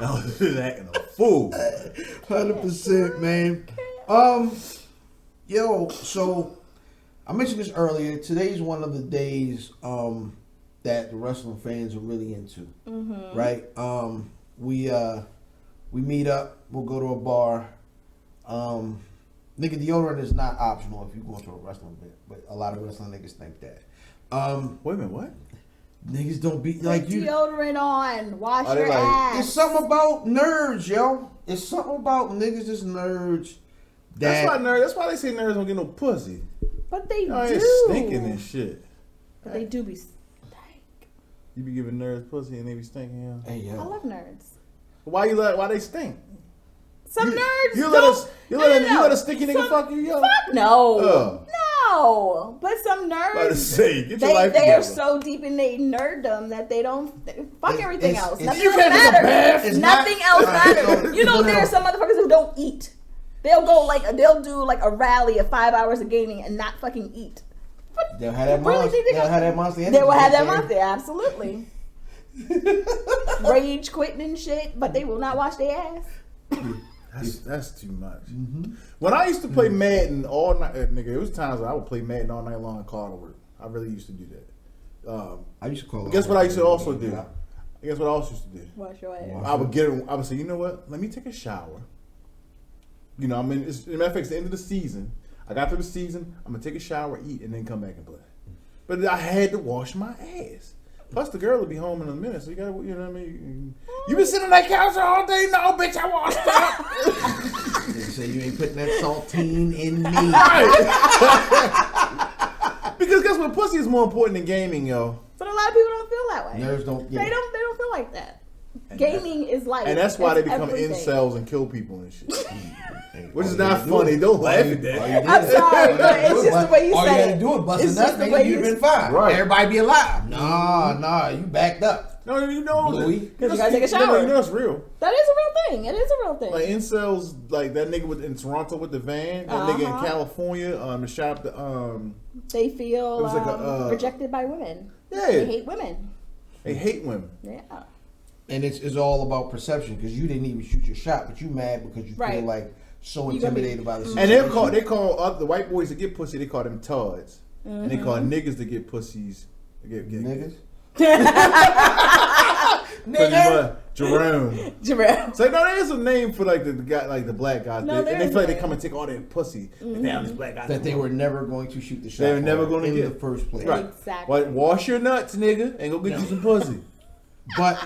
I was acting a fool. 100%, man. Yo, so I mentioned this earlier. Today's one of the days that the wrestling fans are really into, right? We meet up. We'll go to a bar. Nigga, deodorant is not optional if you go to a wrestling event, but a lot of wrestling niggas think that. Wait a minute, what? Niggas don't be like Put you. deodorant on. Wash Are they your like- ass. It's something about nerds, yo. It's something about niggas just nerds. That's why they say nerds don't get no pussy. But they Y'all do. ain't stinking and shit. But they do be stank. You be giving nerds pussy and they be stinking. Yeah. Hey, I yo. love nerds. Why they stink? Some nerds You don't. let a sticky nigga fuck you, yo? Fuck no. Oh. No. But some About to nerds, say, get your life they together. are so deep in their nerddom that they don't fuck everything it's- else. it's- Nothing You else can't take a bath. matters. It's Nothing not- else Alright, matters. so- You know, no, there are some motherfuckers who don't eat. They'll do like a rally of 5 hours of gaming and not fucking eat. They'll have that You really monster. think they They'll got- have that monster. They will have that energy, monster, absolutely. Rage quitting and shit, but they will not wash their ass. That's too much. When I used to play Madden all night, nigga, it was times I would play Madden all night long and call to work. I really used to do that. I used to call it. Guess what I used to also do? Guess what I also used to do? Wash your ass. I would say, you know what? Let me take a shower. You know, I mean, as a matter of fact, it's the end of the season. I got through the season. I'm gonna take a shower, eat, and then come back and play. But I had to wash my ass. Plus, the girl will be home in a minute, so you gotta, you know what I mean? You been sitting on that couch all day? No, bitch, I washed up. They say you ain't putting that saltine in me. Because guess what? Pussy is more important than gaming, yo. But a lot of people don't feel that way. Nerds don't. Yeah. They don't feel like that. Gaming is life. And that's why they become everything. incels and kill people and shit. Which is All you not gotta do funny. is- Don't laugh all you- at that. all you I'm did- sorry, but it's just the way you all said you it. gotta do is bust It's a nut, just the nigga. way You've you- been fine. Right. Everybody be alive. Nah, you backed up. No, you know, Bluey. Because you gotta take a shower. You know it's real. That is a real thing. It is a real thing. Like incels, like that nigga in Toronto with the van, that nigga in Uh-huh. California, the shop, They feel It was like a, rejected by women. yeah. They hate women. they hate women. Yeah. And it's all about perception because you didn't even shoot your shot, but you mad because you feel Right. like so You gonna be- intimidated by the And situation. they call the white boys that get pussy, they call them tods, and they call niggas that get pussies, get niggas. Pretty much. Jerome. Jerome. So no, there is a name for like the guy, like the black guys, No, and they there feel like they is. come and take all their pussy. And now these black guys That they were never going to shoot the shot. They were never for gonna in get- the first place. right. Exactly. Well, wash your nuts, nigga, and go get you some pussy. But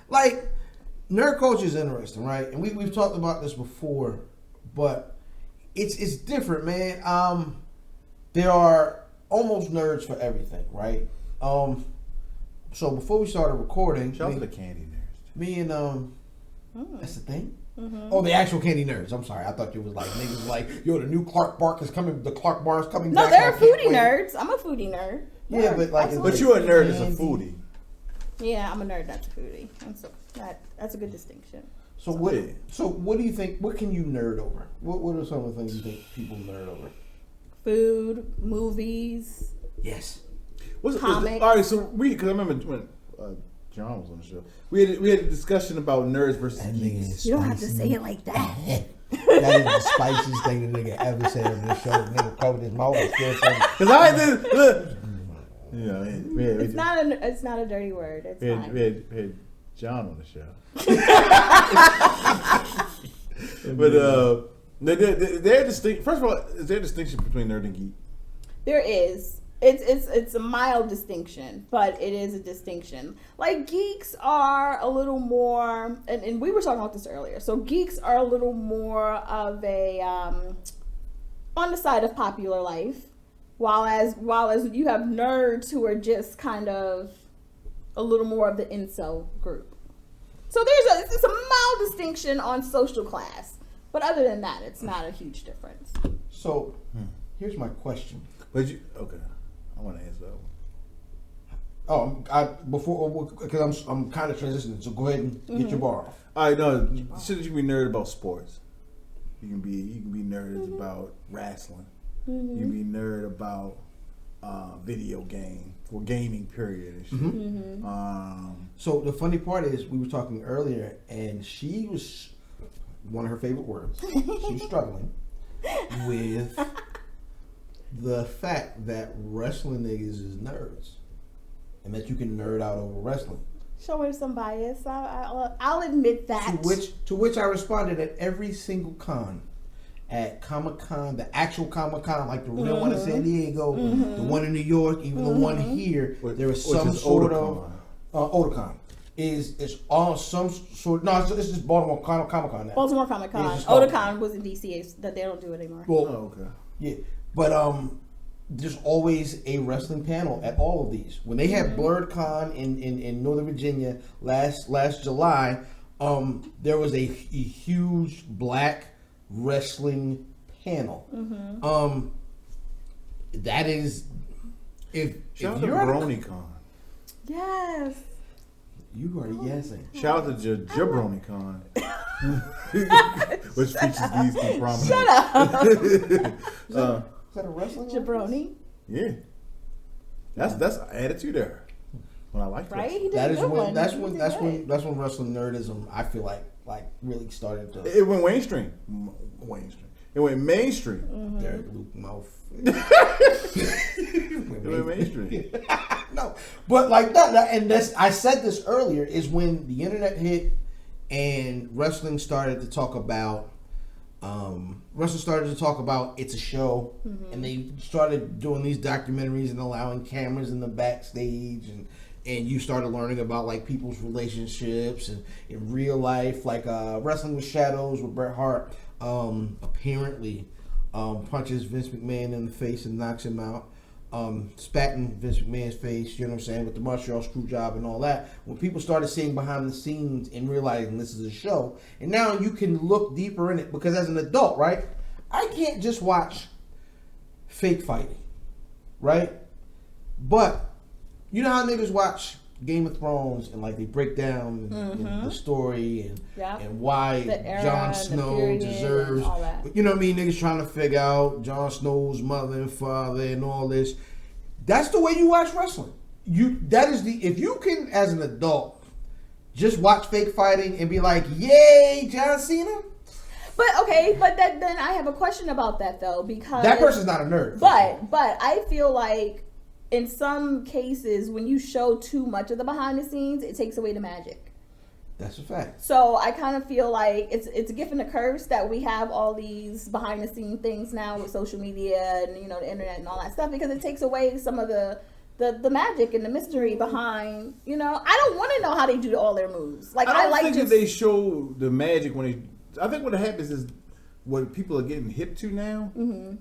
like nerd culture is interesting, right? And we've talked about this before, but it's different, man. There are almost nerds for everything, right? So before we started recording, Shout out to the candy nerds. me and that's the thing. Oh, the actual candy nerds. I'm sorry, I thought you was like niggas like, yo, the new Clark Bark is coming. The Clark Bar is coming No, back. they're foodie nerds. I'm a foodie nerd. Yeah, but like, absolutely. But you're a nerd as a foodie. Yeah, I'm a nerd, not a foodie. That's a good distinction. So what? So what do you think? What can you nerd over? What are some of the things you think people nerd over? Food, movies. Yes. Comics. All right, so because I remember when John was on the show, we had a discussion about nerds versus geeks. You don't have to say it like that. That is the spiciest thing the nigga ever said on this show. The nigga covered his mouth and still saying. Because I did. Look. Yeah, It's not a dirty word. It's fine. we had John on the show. But they're distinct. First of all, is there a distinction between nerd and geek? There is. It's a mild distinction, but it is a distinction. Like, geeks are a little more, and we were talking about this earlier. So geeks are a little more of a on the side of popular life, while as you have nerds who are just kind of a little more of the incel group. So it's a mild distinction on social class, but other than that, it's not a huge difference. So here's my question. Okay. I want to answer that one. Because I'm kind of transitioning, so go ahead and get your bar off. All right, no, shouldn't you be nerd about sports? You can be nerd about wrestling. You can be nerd about video game or gaming period and shit. So the funny part is, we were talking earlier, and she was one of her favorite words. She was struggling with the fact that wrestling niggas is nerds, and that you can nerd out over wrestling. Showing some bias, I'll admit that. To which I responded at every single con, at Comic-Con, the actual Comic-Con, like the real one in San Diego, the one in New York, even the one here, there was some sort of Otakon. It's all some sort. No, it's just Baltimore Comic-Con now. Baltimore Comic-Con. Yeah, Otakon was in DC, that they don't do it anymore. Well, okay. Yeah, but there's always a wrestling panel at all of these. When they had BlurredCon in Northern Virginia last July, there was a huge black wrestling panel. That is, if Shout out to you're BronyCon. Yes. You are yesing. Shout out to JabronyCon, which features these two prominent. Shut up. Is that a wrestling? Jabroni. Yeah, that's attitude there. When I like Right? wrestling. He did That a is good when one. that's He when did that's good. when that's when wrestling nerdism, I feel like really started to. It went mainstream. It went mainstream. Derek Luke mouth. It went mainstream. No, but like that, and that's, I said this earlier, is when the internet hit and wrestling started to talk about it's a show, and they started doing these documentaries and allowing cameras in the backstage, and you started learning about like people's relationships and in real life, like Wrestling with Shadows with Bret Hart apparently punches Vince McMahon in the face and knocks him out. Spatting Vince McMahon's face, you know what I'm saying, with the Montreal screw job and all that. When people started seeing behind the scenes and realizing this is a show, and now you can look deeper in it, because as an adult, right, I can't just watch fake fighting, right? But you know how niggas watch Game of Thrones and like they break down the story and why Jon Snow deserves, you know what I mean, niggas trying to figure out Jon Snow's mother and father and all this. That's the way you watch wrestling. If you can, as an adult, just watch fake fighting and be like, yay, John Cena. But then I have a question about that though, because that person's not a nerd. But I feel like in some cases, when you show too much of the behind the scenes, it takes away the magic. That's a fact. So I kind of feel like it's a gift and a curse that we have all these behind the scene things now with social media and the internet and all that stuff, because it takes away some of the magic and the mystery behind. I don't want to know how they do all their moves. Like I don't think that they show the magic when they. I think what happens is what people are getting hip to now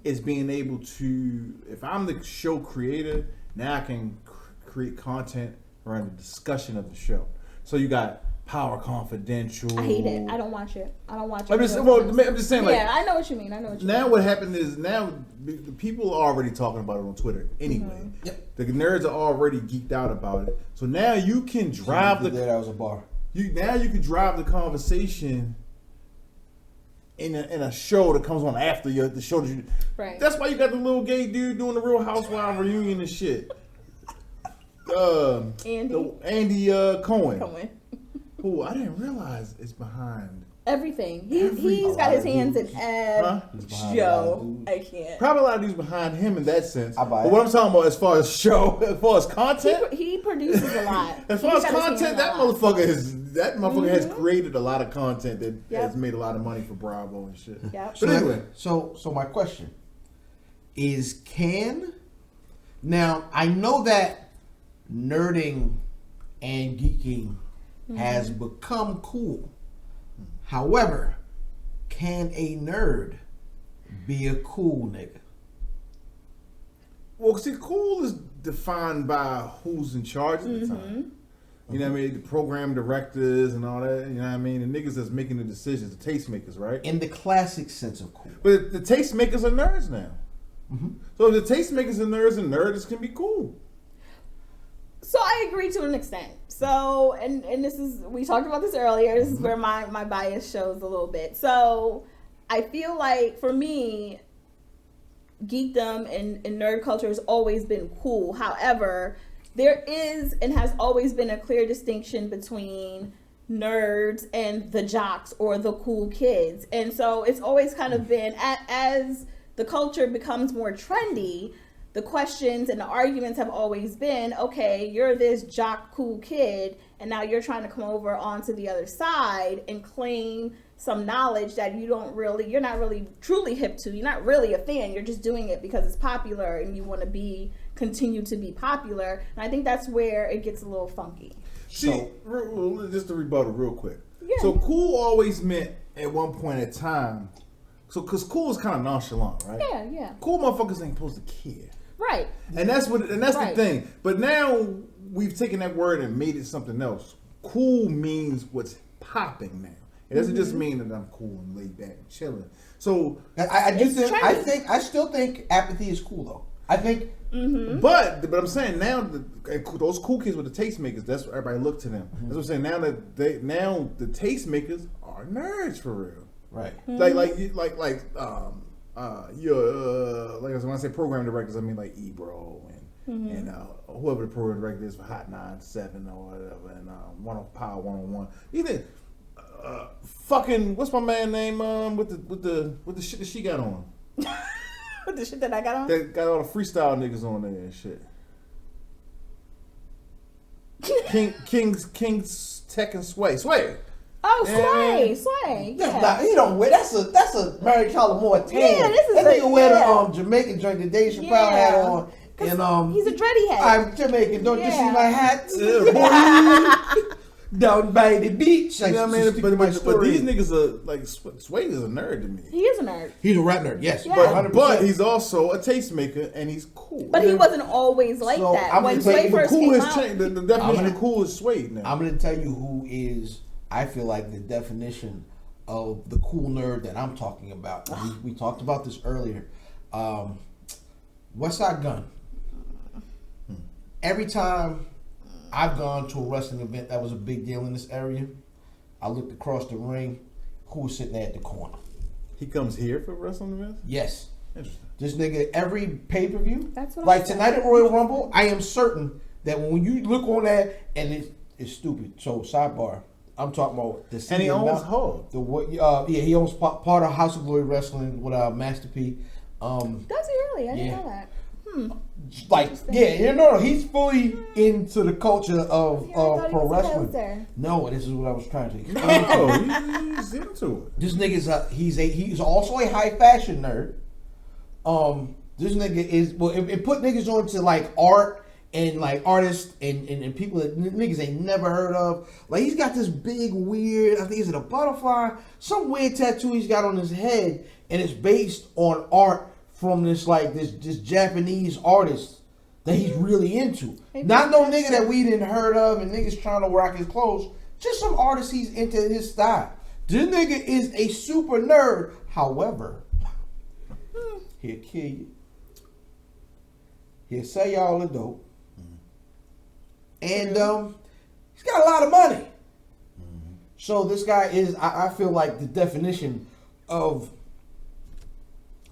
is being able to. If I'm the show creator, now I can create content around the discussion of the show. So you got Power Confidential. I hate it. I don't watch it. I'm just saying, like, yeah, I know what you mean. Now what happened is now the people are already talking about it on Twitter anyway. Mm-hmm. Yep. The nerds are already geeked out about it. So now you can drive That was a bar. you can drive the conversation in a show that comes on after the show. Right. That's why you got the little gay dude doing the Real Housewives reunion and shit. Andy Cohen. Who I didn't realize is behind everything. He's got his hands in every show. I can't. Probably a lot of these behind him in that sense. I buy but it. what I'm talking about as far as show, as far as content, He produces a lot. as far as content, that motherfucker has created a lot of content that has made a lot of money for Bravo and shit. Yep. But anyway, so my question is, now I know that nerding and geeking has become cool. However, can a nerd be a cool nigga? well, see, cool is defined by who's in charge at the time. You know what I mean? The program directors and all that. You know what I mean? The niggas that's making the decisions, the tastemakers, right? In the classic sense of cool. But the tastemakers are nerds now. So the tastemakers are nerds and nerds can be cool. So I agree to an extent. So, and this is, we talked about this earlier. This is where my bias shows a little bit. So I feel like for me, geekdom and nerd culture has always been cool. However, there is and has always been a clear distinction between nerds and the jocks or the cool kids. And so it's always kind of been, as the culture becomes more trendy, the questions and the arguments have always been, okay, you're this jock cool kid, and now you're trying to come over onto the other side and claim some knowledge that you're not really truly hip to. You're not really a fan. You're just doing it because it's popular and you want to continue to be popular. And I think that's where it gets a little funky. See, just to rebuttal real quick. Yeah. So cool always meant at one point in time. So because cool is kind of nonchalant, right? Yeah. Cool motherfuckers ain't supposed to care. Right. And that's Right. the thing. But now we've taken that word and made it something else. Cool means what's popping now. It doesn't just mean that I'm cool and laid back and chilling. So I still think apathy is cool though. I think, but I'm saying now those cool kids with the tastemakers, that's what everybody look to them. That's what I'm saying. Now the tastemakers are nerds for real. right. Like when I say program directors, I mean like Ebro and whoever the program director is for Hot 97 or whatever, and Power 101. Even fucking what's my man name with the shit that she got on. With the shit that I got on? That got all the freestyle niggas on there and shit. King's Tech and Sway. Oh, Sway. That's not, he don't wear. That's a Mary Tyler Moore tan. Yeah, this is that a- nigga wear yeah. the Jamaican joint that Dave Chappelle had on. And he's a dready head. I'm Jamaican. Don't you see Yeah. my hat? Down by the beach. You know what I mean? But these niggas are like Sway is a nerd to me. He is a nerd. He's a rap nerd. Yes, Yeah. 100%. But he's also a tastemaker and he's cool. But he wasn't always like So, that. I'm When gonna tell Sway you, the first cool came is out, changed. The definition of cool is Sway now. I'm going to tell you who is, I feel like, the definition of the cool nerd that I'm talking about. We talked about this earlier. Westside Gunn. Every time I've gone to a wrestling event that was a big deal in this area, I looked across the ring. Who was sitting there at the corner? He comes here for wrestling events? Yes. Interesting. This nigga, every pay-per-view, That's what like I'm saying. tonight at Royal Rumble, I am certain that when you look on that, and it's stupid. So, sidebar, I'm talking about the city. And he owns Hub. He owns part of House of Glory Wrestling with Master P. Does he really? I didn't know that. Like, yeah, he's fully into the culture of Yeah, I thought he pro was a wrestling. poser. No, this is what I was trying to explain. Oh, he's into it. This nigga's he's also a high fashion nerd. This nigga is it put niggas onto like art and like artists and people that niggas ain't never heard of. Like he's got this big weird, I think is it a butterfly, some weird tattoo he's got on his head, and it's based on art from this Japanese artist that he's really into. Maybe Not no that's nigga that we didn't heard of and niggas trying to rock his clothes. Just some artists he's into his style. This nigga is a super nerd. However, he'll kill you. He'll sell y'all the dope. And he's got a lot of money. So this guy is, I feel like, the definition of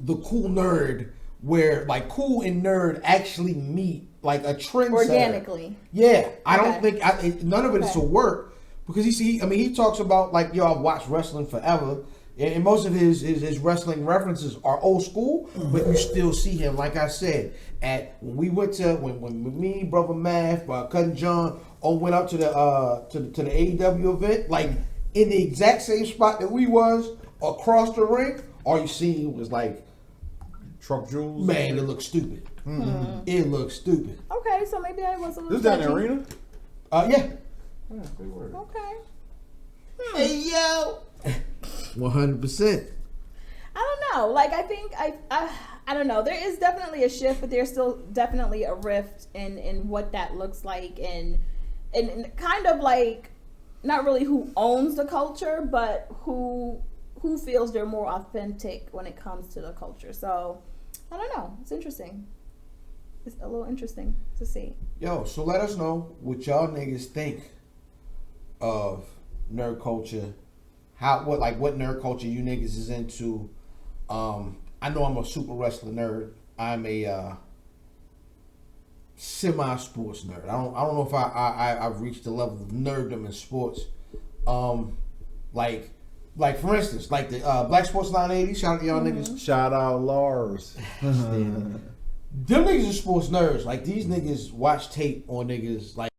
the cool nerd, where like cool and nerd actually meet, like a trend organically. Yeah, I don't think none of it is to work, because he talks about like, yo, I've watched wrestling forever, and most of his wrestling references are old school, but you still see him. Like I said, when we went to when me, brother Math, cousin John, all went up to the AEW event, like in the exact same spot that we was across the ring. All you see was like truck jewels. Man, it looks stupid. Mm-hmm. It looks stupid. Okay, so maybe I was a little. This down in the arena? Yeah. Okay. Hey yo. 100%. I don't know. Like, I think I don't know. There is definitely a shift, but there's still definitely a rift in what that looks like, and kind of like not really who owns the culture, but who feels they're more authentic when it comes to the culture. So I don't know. It's interesting. It's a little interesting to see. Yo, so let us know what y'all niggas think of nerd culture. What nerd culture you niggas is into. I know I'm a super wrestler nerd. I'm a semi-sports nerd. I don't know if I've reached the level of nerddom in sports. Like for instance, like the Black Sports 980. Shout out to y'all niggas. Shout out Lars. Them niggas are sports nerds. Like, these niggas watch tape on niggas like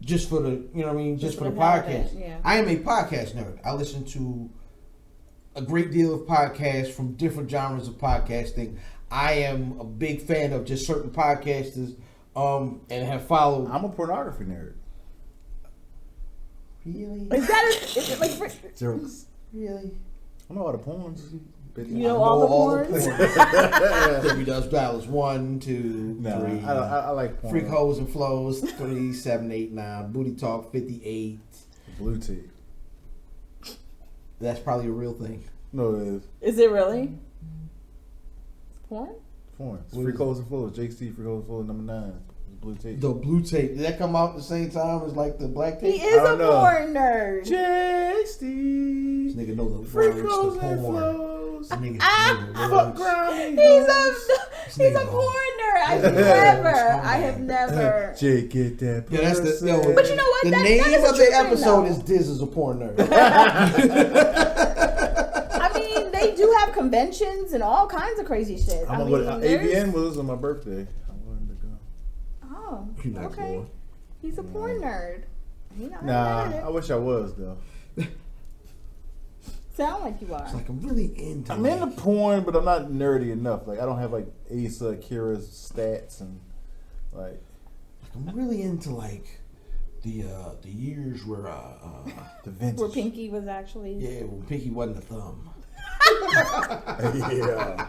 just for the, you know what I mean, just for the podcast. Yeah. I am a podcast nerd. I listen to a great deal of podcasts from different genres of podcasting. I am a big fan of just certain podcasters, and have followed. I'm a pornography nerd. Really? Is it like Jokes. Really? I know all the porns. You know all the porns? www.dallas 1, 2, 3. I like porn. Freak hoes and flows 3, 7, 8, 9. Booty talk 58. Blue tea. That's probably a real thing. No, it is. Is it really? It's porn? Porn. It's Freak hoes and flows. Jake C. Freak hoes and flows #9. It's blue tape. The blue tape. Did that come out at the same time as like the black tape? He is a porn nerd. Jake C. This nigga know the Freak words hoes to and porn. flows. This nigga know the Fuck words. grind. He's a porn nerd. I have never. Jake, get that. Yeah, that's the. Yo, But you know what? The That name is a of true the thing, episode though. is Diz is a porn nerd. I mean, they do have conventions and all kinds of crazy shit. I'm gonna go to AVN was on my birthday. I wanted to go. Oh, You're not okay. going. He's a porn nerd. Nah, I wish I was though. Sound like you are. It's like I'm really into. I'm into porn, but I'm not nerdy enough. Like I don't have like Asa, Kira's stats and like. I'm really into like the years where The vintage. Where Pinky was actually. yeah, when Pinky wasn't a thumb. Yeah.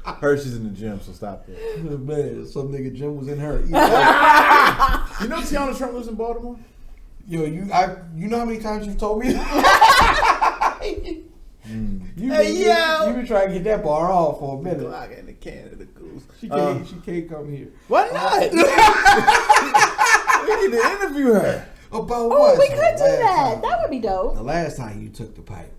Hershey's in the gym, so stop that. Man, some nigga Jim was in her. You know Tiana Trump lives in Baltimore? Yo, you know how many times you've told me? You been trying to get that bar off for a minute. Glock and the Canada Goose. She can't come here. Why not? We need to interview her. About Oh, what? we could do that. Time. That would be dope. The last time you took the pipe.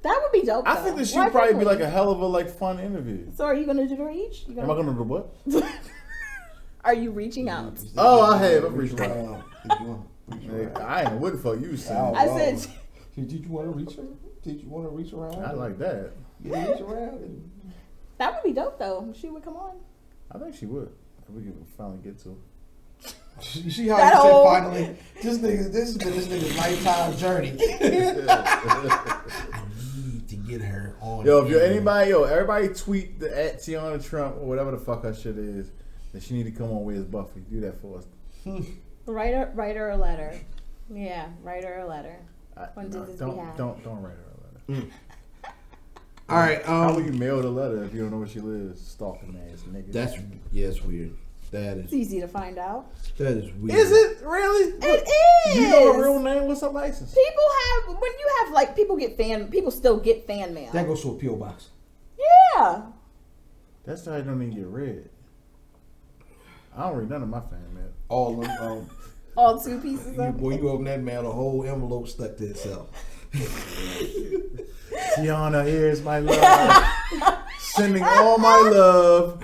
That would be dope. I though. think that Why she'd probably be couldn't like a hell of a like fun interview. we? So are you gonna do the reach? Am I gonna do what? Are you reaching out? Oh, I have. I'm reaching out. out. I ain't what the fuck you saying. I said. Did you want to reach her? Did you want to reach around? I like that. Yeah, reach around. That would be dope though. She would come on. I think she would. If we can finally get to her. You see how That you said whole- finally? This has been this nigga's lifetime journey. I need to get her on. Yo, if you're anybody, everybody tweet the at Tiana Trump or whatever the fuck her shit is that she need to come on with as Buffy. Do that for us. Write her a letter. Yeah, write her a letter. On Diz's don't behalf. write her a letter. All right. How will you mail the letter if you don't know where she lives? Stalking ass nigga. That's weird. It's easy to find out. That is weird. Is it really? It is. You know her real name? What's her license? People have when you have like people still get fan mail. That goes to a P.O. box. Yeah. That's why I don't even get read. I don't read none of my fan mail. All them, All 2 pieces of when you open that mail, the whole envelope stuck to itself. Tiana, here's my love. Sending all my love.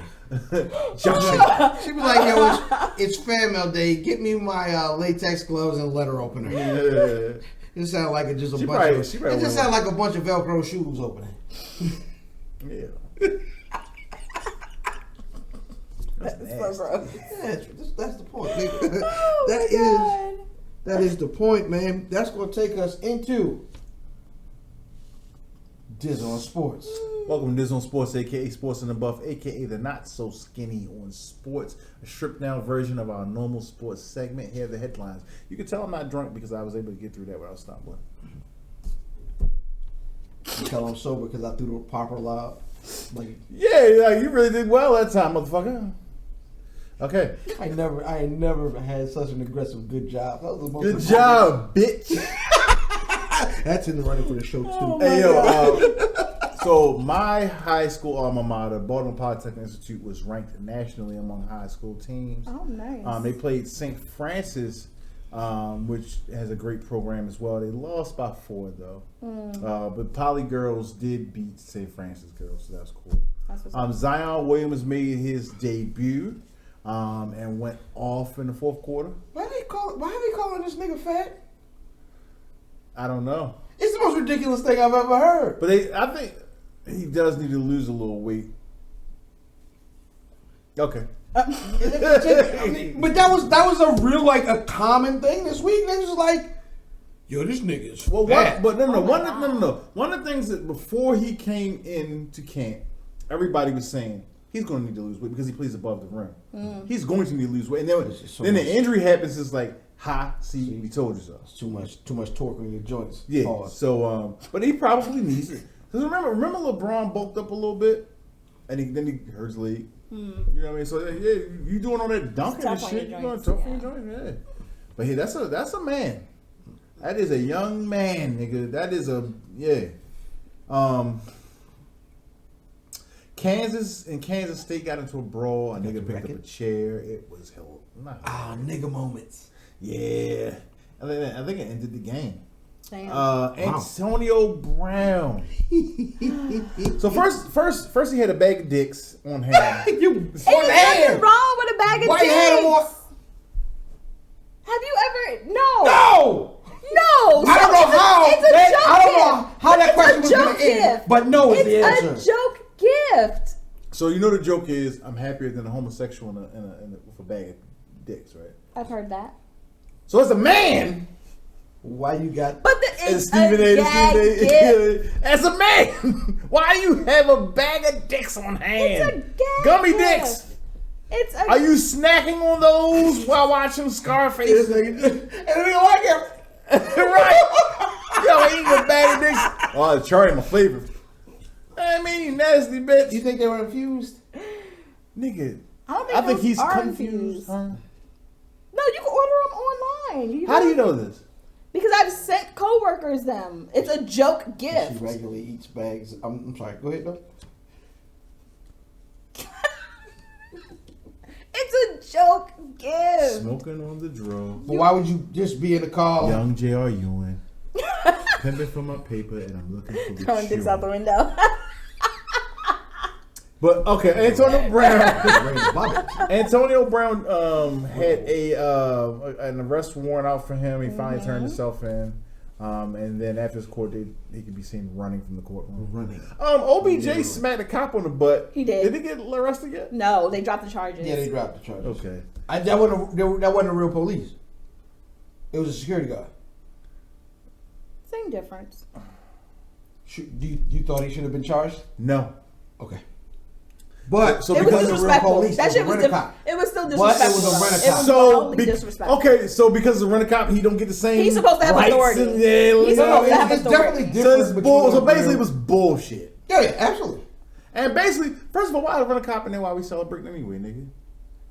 She be like, yo, it's fan mail day. Get me my latex gloves and letter opener. Yeah. It sounds like it just a She bunch probably- of. she It probably just went sounds like a bunch of Velcro shoes opening. Yeah. That's so gross. Yeah, that's the point. Oh, That is the point, man. That's gonna take us into Diz on Sports. Welcome to Diz on Sports, aka Sports in the Buff, aka the not so skinny on sports, a stripped down version of our normal sports segment. Here are the headlines. You can tell I'm not drunk because I was able to get through that without stumbling. You tell I'm sober because I threw the popper loud. Like, Yeah, you really did well that time, motherfucker. Okay. I ain't never had such an aggressive good job. That was the most Good job, bitch. That's in the running for the show too. Oh, Hey, yo, so my high school alma mater, Baltimore Polytechnic Institute, was ranked nationally among high school teams. Oh, nice. They played St. Francis, which has a great program as well. They lost by 4, though. But Poly girls did beat St. Francis girls, so that's cool. That's what's up. Zion Williams made his debut and went off in the fourth quarter. Why are they calling this nigga fat? I don't know. It's the most ridiculous thing I've ever heard. But I think he does need to lose a little weight. Okay. But that was a real a common thing this week. They was like, yo, this nigga is fat. One of the things that before he came into camp, everybody was saying he's going to need to lose weight because he plays above the rim. He's going to need to lose weight, and then the injury happens. It's like, see, we told you so. It's too much torque in your joints. Yeah. Pause. So, but he probably needs it. Because remember LeBron bulked up a little bit, and then he hurt his leg. You know what I mean? So yeah, you doing all that dunking and shit. You going tough on your joints, yeah. But hey, that's a man. That is a young man, nigga. That is Kansas State got into a brawl. A nigga picked up a chair. It was hell. Nigga moments. Yeah. I think it ended the game. Damn. Antonio Brown. So first he had a bag of dicks on hand. Ain't nothing wrong with a bag of Why dicks. you had him on? Have you ever? No. No. I don't know how. It's a joke I don't know how that question was joke going to end. gift. But no is the answer. It's a joke gift. So you know the joke is I'm happier than a homosexual with a bag of dicks, right? I've heard that. So as a man, Why you got? But it's a Stephen gag gift. as a man, why do you have a bag of dicks on hand? It's a gag Gummy gift. dicks. Are you snacking on those while watching Scarface? And they like it. Right? Yo, eating a bag of dicks. Oh, Charlie, my favorite. I mean, you nasty bitch. You think they were infused? Nigga, I think he's are confused. Huh? No, you can order them online. How do you know this? Because I've sent coworkers them. It's a joke gift. She regularly eats bags. I'm sorry. Go ahead, though. It's a joke gift. Smoking on the drugs. But why would you just be in the car? Young J.R. Ewing. Pimping for my paper and I'm looking for the Throwing dicks shoe. out the window. But okay, Antonio Brown had an arrest warrant out for him. He finally turned himself in. And then after his court date, he could be seen running from the courtroom. OBJ smacked a cop on the butt. He did. Did he get arrested yet? No, they dropped the charges. Yeah, they dropped the charges. Okay. That wasn't the real police. It was a security guard. Same difference. You thought he should have been charged? No. Okay. But So It was because the disrespectful. police, That it shit was was a rent-a-cop. It was still But disrespectful. it was a though. rent-a-cop. It was So totally disrespectful. okay, so because of rent-a-cop, he don't get the same. He's supposed to have rights authority. And, He's supposed to have it's authority. definitely different. So basically, it was bullshit. Yeah, absolutely. And basically, first of all, why the rent-a-cop in there while we celebrating anyway, nigga?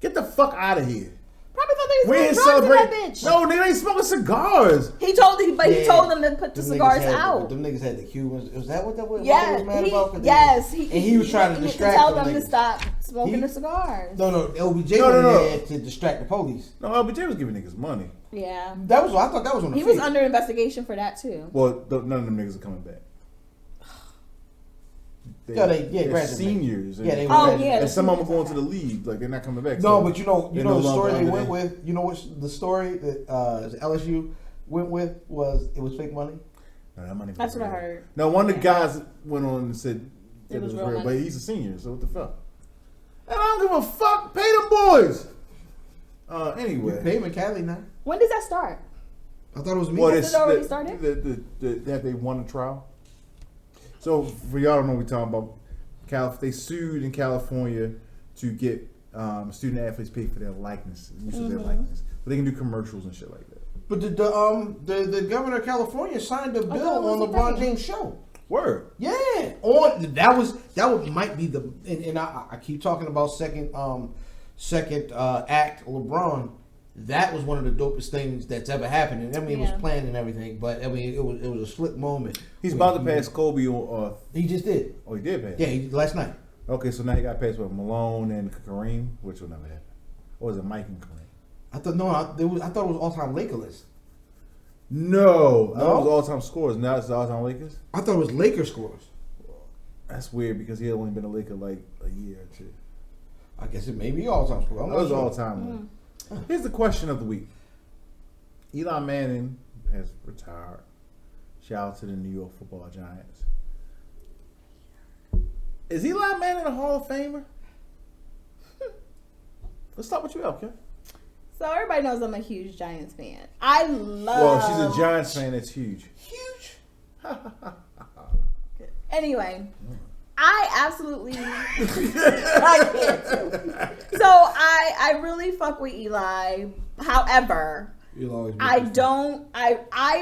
Get the fuck out of here. Probably thought they We was ain't drugs in that celebrate. bitch. No, nigga ain't smoking cigars. He told them to put the Them cigars niggas had out. Them niggas had the Cubans. Was that what that was? Yeah, What they was mad about? 'Cause yes. and he was trying to distract tell them them to niggas. stop smoking the cigars. No, LBJ No, was no. there to distract the police. No, LBJ was giving niggas money. Yeah. That was. I thought that was on the. He was fake. under investigation for that too. Well, none of them niggas are coming back. They're they're seniors. Yeah, they were. Oh, graduating. yeah. And some of them are going to the league. Like, they're not coming back. No, so but you know they're the no story longer they went under with. You know what the story that LSU went with was it was fake money. No, that money was That's what I real. heard. No, one of the guys went on and said It it was was real real, money. but he's a senior, so what the fuck? And I don't give a fuck. Pay them boys. Anyway. Pay McCallie now. When does that start? I thought it was me. Well, Has it already started? That they won a trial. So for y'all don't know what we're talking about. They sued in California to get student athletes paid for their likeness, use of their likeness, but they can do commercials and shit like that. But the governor of California signed a thought bill it was on the LeBron thing. James show. Word. Yeah, on that might be the and I keep talking about second act LeBron. That was one of the dopest things that's ever happened. And I mean, it was planned and everything, but I mean, it was a slick moment. He's about to pass Kobe on. He just did. Oh, he did pass. Yeah, last night. Okay, so now he got passed with Malone and Kareem, which will never happen. Or was it Mike and Kareem? I thought it was all time Laker list. No, that No? was all-time scores. Now it's the all-time Lakers. I thought it was Laker scores. That's weird because he had only been a Laker like a year or two. I guess it may be all time scores. I'm That not was sure. all-time. Here's the question of the week. Eli Manning has retired. Shout out to the New York Football Giants. Is Eli Manning a Hall of Famer? Let's start with you, okay? So everybody knows I'm a huge Giants fan. I love. Well, she's a Giants fan. That's huge. Huge. Anyway, I absolutely. I can't. So I really fuck with Eli. However, You'll always be I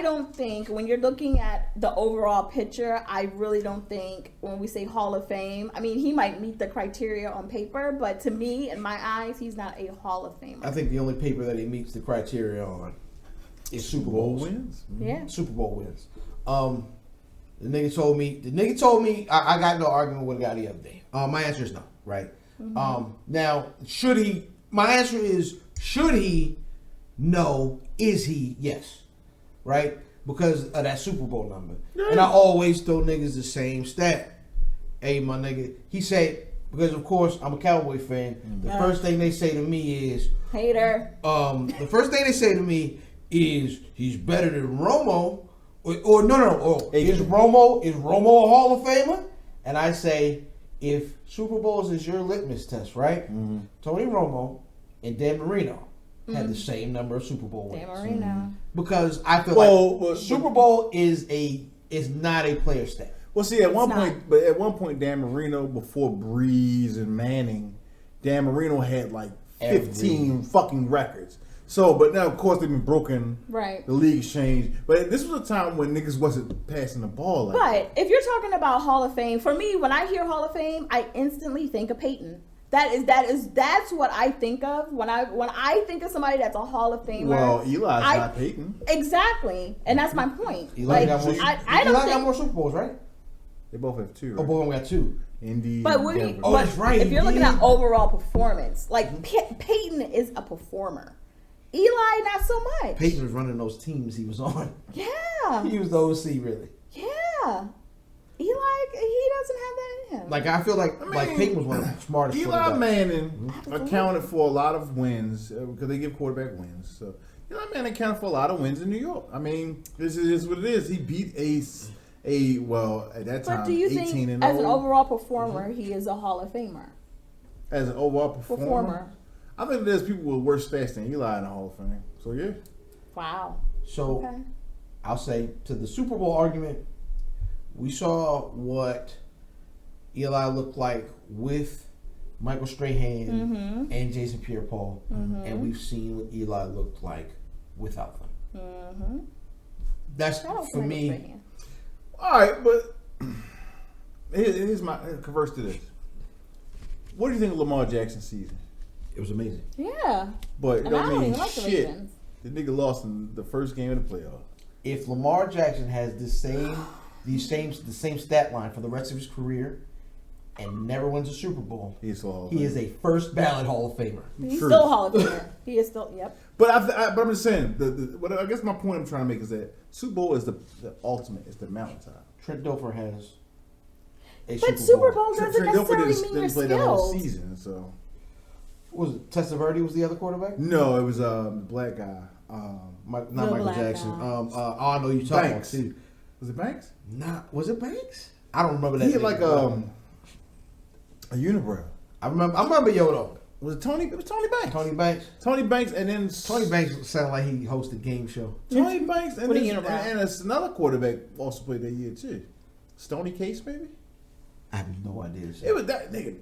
don't think when you're looking at the overall picture, I really don't think when we say Hall of Fame, I mean, he might meet the criteria on paper, but to me, in my eyes, he's not a Hall of Famer. I think the only paper that he meets the criteria on is Super Bowl wins. Yeah. Super Bowl wins. The nigga told me I got no argument with a guy the other day. My answer is no, right? Now, should he? My answer is should he? No. Is he? Yes. Right? Because of that Super Bowl number. Yeah. And I always throw niggas the same stat. Hey, my nigga. He said, because of course I'm a Cowboy fan, the first thing they say to me is Hater. The first thing they say to me is he's better than Romo. Or no. Is Romo a Hall of Famer? And I say, if Super Bowls is your litmus test, right? Tony Romo and Dan Marino had the same number of Super Bowl wins. Dan Marino. Because I feel like Super Bowl is not a player stat. Well, see, at one point, Dan Marino, before Breeze and Manning, Dan Marino had like 15 fucking records. So, but now, of course, they've been broken. Right. The league's changed. But this was a time when niggas wasn't passing the ball like that. But if you're talking about Hall of Fame, for me, when I hear Hall of Fame, I instantly think of Peyton. That's what I think of when I think of somebody that's a Hall of Famer. Well, Eli's not Peyton. Exactly, and that's my point. Eli got more Super Bowls, right? They both have two. Right? Oh, both of them got two. Indy. But that's right. If you're looking at overall performance, like Peyton is a performer. Eli, not so much. Peyton was running those teams he was on. Yeah. He was the OC, really. Yeah. Eli, he doesn't have that in him. Like, I feel like Peyton was one of the smartest. Eli Manning accounted for a lot of wins because they give quarterback wins. So Eli Manning accounted for a lot of wins in New York. I mean, this is what it is. He beat at that time, but do you 18 think, and as an 0. overall performer, he is a Hall of Famer? As an overall performer? I think there's people with worse stats than Eli in the Hall of Fame. So yeah. Wow. So I'll say to the Super Bowl argument, we saw what Eli looked like with Michael Strahan and Jason Pierre-Paul, and we've seen what Eli looked like without them. That's for me. Strahan. All right, but here's my converse to this. What do you think of Lamar Jackson's season? It was amazing. Yeah. But it And I don't don't mean even like the shit. Ravens. The nigga lost in the first game of the playoff. If Lamar Jackson has the same stat line for the rest of his career and never wins a Super Bowl, He is a first ballot Hall of Famer. He's True. still a Hall of Famer. He is still, yep. But I'm just saying. What I guess my point I'm trying to make is that Super Bowl is the ultimate. It's the mountaintop. Trent Dilfer has a But Super Bowl doesn't Trent Dilfer necessarily mean your didn't play the whole skills. season, so. Was it Testaverde was the other quarterback? No, it was the black guy. Not The Michael black Jackson. guy. I know you talking Banks. about too. Was it Banks? Was it Banks? I don't remember that. He had nigga. like a unibrow. I remember Yodo. Was it Tony? It was Tony Banks. Tony Banks. Tony Banks, and then Tony Banks sounded like he hosted a game show. Tony Banks, and With a then unibrow. and it's another quarterback also played that year too. Stony Case, maybe. I have no idea. It was that nigga.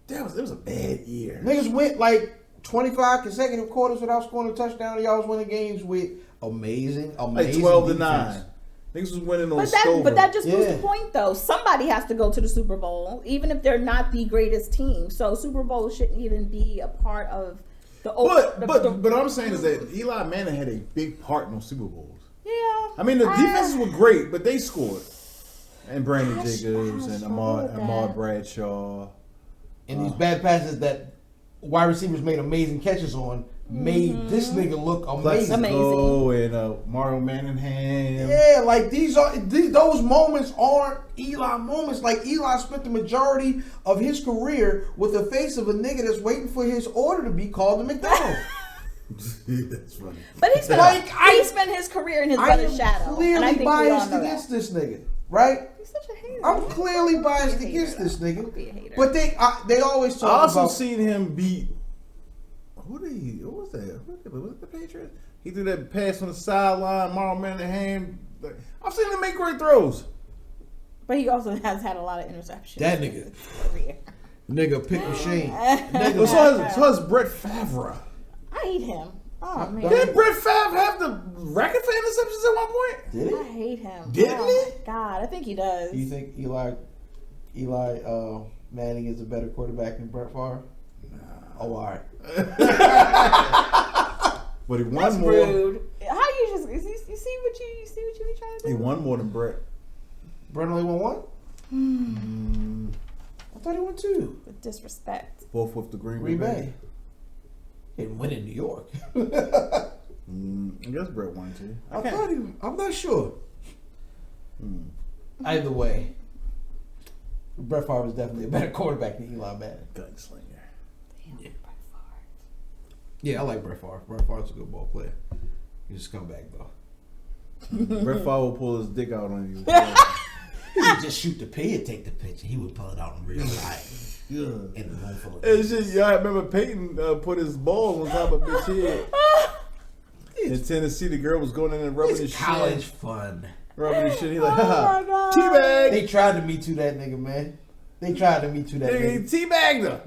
It was a bad year. Niggas went like 25 consecutive quarters without scoring a touchdown. Y'all was winning games with amazing Like 12-9. defense. Niggas was winning on But that just proves Yeah. the point, though. Somebody has to go to the Super Bowl, even if they're not the greatest team. So Super Bowl shouldn't even be a part of the. But what I'm saying is that Eli Manning had a big part in those Super Bowls. Yeah. I mean, the defenses were great, but they scored. And Brandon I Jacobs and struggle with Ahmad that. Bradshaw. And these bad passes that wide receivers made amazing catches on made this nigga look amazing. Plexico and Mario Manningham. Yeah, like those moments aren't Eli moments. Like Eli spent the majority of his career with the face of a nigga that's waiting for his order to be called to McDonald's. That's funny. But he spent his career in his I brother's am shadow. And I clearly think we all biased know against that. this nigga, right? He's such a hater. I'm clearly biased Be a against hater, this though. nigga. Be a hater. But they always I talk also about. seen him beat. Who was that? Was it the Patriots? He threw that pass on the sideline. Mario Manningham. I've seen him make great throws. But he also has had a lot of interceptions. That in nigga. his career. Nigga, pick machine. Well, so has Brett Favre. I hate him. Oh man. Didn't Brett Favre have the record for interceptions at one point? Did I he? hate him. Didn't oh he? My God, I think he does. Do you think Eli Manning is a better quarterback than Brett Favre? Oh, all right. But he won That's more. rude. How you just you see what you be trying to do? He won more than Brett. Brett only won one? I thought he won two. With disrespect. Both with the Green Green Bay. Bay. He didn't win in New York. I guess Brett won too. I'm not sure. Either way, Brett Favre is definitely a better quarterback than Eli Manning. Gunslinger. Damn, Yeah. Brett Favre. Yeah, I like Brett Favre. Brett Favre's a good ball player. He's a scumbag though. Brett Favre will pull his dick out on you. He would just shoot the pee and take the picture. He would pull it out in real life. Yeah. In the room full of It's just, y'all remember Peyton put his balls on top of bitch head. In Tennessee, the girl was going in and rubbing his It's college shit. fun. Rubbing his shit. He like, Oh haha, my God. teabag. They tried to Me Too that nigga, man. They tried to Me Too that He nigga. teabagged her.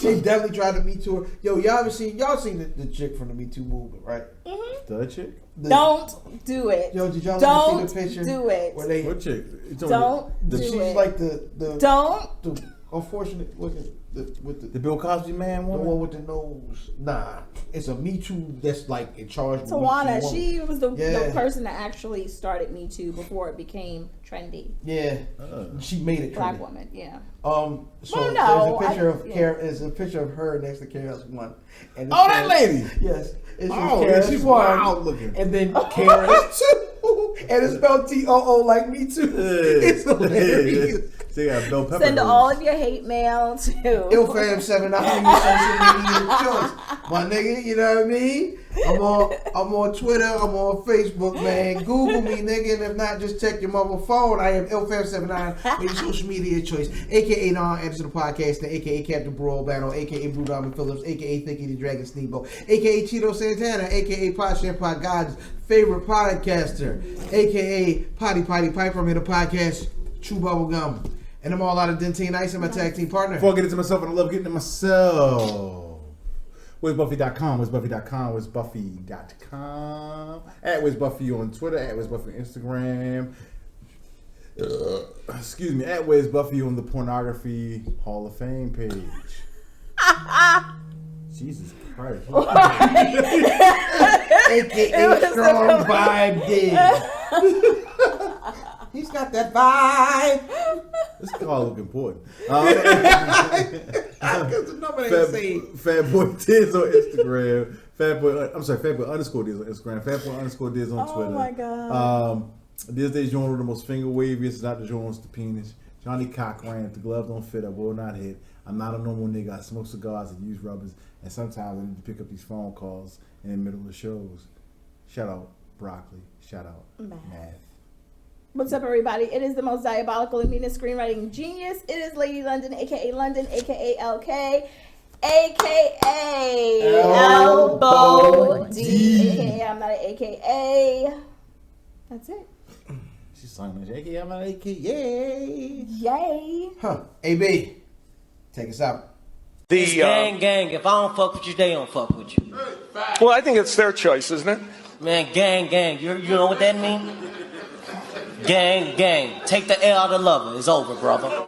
They definitely tried to Me Too her. Yo, y'all seen the chick from the Me Too movement, right? The chick? Don't do it. Yo, did y'all Don't ever see the picture? do it. Where they, What chick? Don't do she's it. like the Don't. unfortunate looking with The Bill Cosby man the woman? one with the nose. Nah, it's a Me Too that's like in charge. With Me Too Tawana, woman. she was the Yeah. person that actually started Me Too before it became trendy. Yeah, she made it. Black trendy. woman, yeah. So Well, no, there's a picture of yeah. there's a picture of her next to Kara's one. And it Oh, that says- lady. Yes. It says Oh, Kara's she's one, wild looking. and then Kara's two, and it's spelled TOO like Me Too. It's hilarious. She got bell pepper. Send all of your hate mail to IlFam7, I'm your social media choice. My nigga, you know what I mean? I'm on Twitter, I'm on Facebook, man. Google me, nigga, and if not, just check your mobile phone. I am IlFam79, your social media choice, aka Non Anderson the Podcast, aka Captain Brawl Battle, aka Brew Diamond Phillips, aka Thinky the Dragon Steamboat, aka Cheeto Santana, aka Pod Shampoo God's favorite podcaster, aka Potty Piper. I'm here to podcast Chew Bubblegum. And I'm all out of Dentine Ice. I'm my tag team partner. Before I get into myself, and I love getting to myself. Where's Buffy.com? Where's Buffy.com? Where's Buffy.com? At Where's Buffy on Twitter. At Where's Buffy on Instagram. Excuse me. At Where's Buffy on the Pornography Hall of Fame page. Jesus Christ. AKA Strong Vibe Diz. He's got that vibe. This call look important. Because the number ain't seen. Fat Boy Diz on Instagram. Fat Boy _ Diz on Instagram. Fat Boy _ Diz on Twitter. Oh my God. This day's genre the most finger waviest, not the genre with the penis. Johnny Cock rant, the glove don't fit, I will not hit. I'm not a normal nigga, I smoke cigars and use rubbers, and sometimes I need to pick up these phone calls in the middle of the shows. Shout out Broccoli. Shout out Math. What's up, everybody? It is the most diabolical and meanest screenwriting genius. It is Lady London, aka London, aka LK, aka Elbow D, aka I'm not an AKA. That's it. She's singing AKA, I'm not AKA. Yay. Huh. AB, take us out. It's gang, if I don't fuck with you, they don't fuck with you. Well, I think it's their choice, isn't it? Man, gang, you know what that mean? Gang, take the L out of lover. It's over, brother.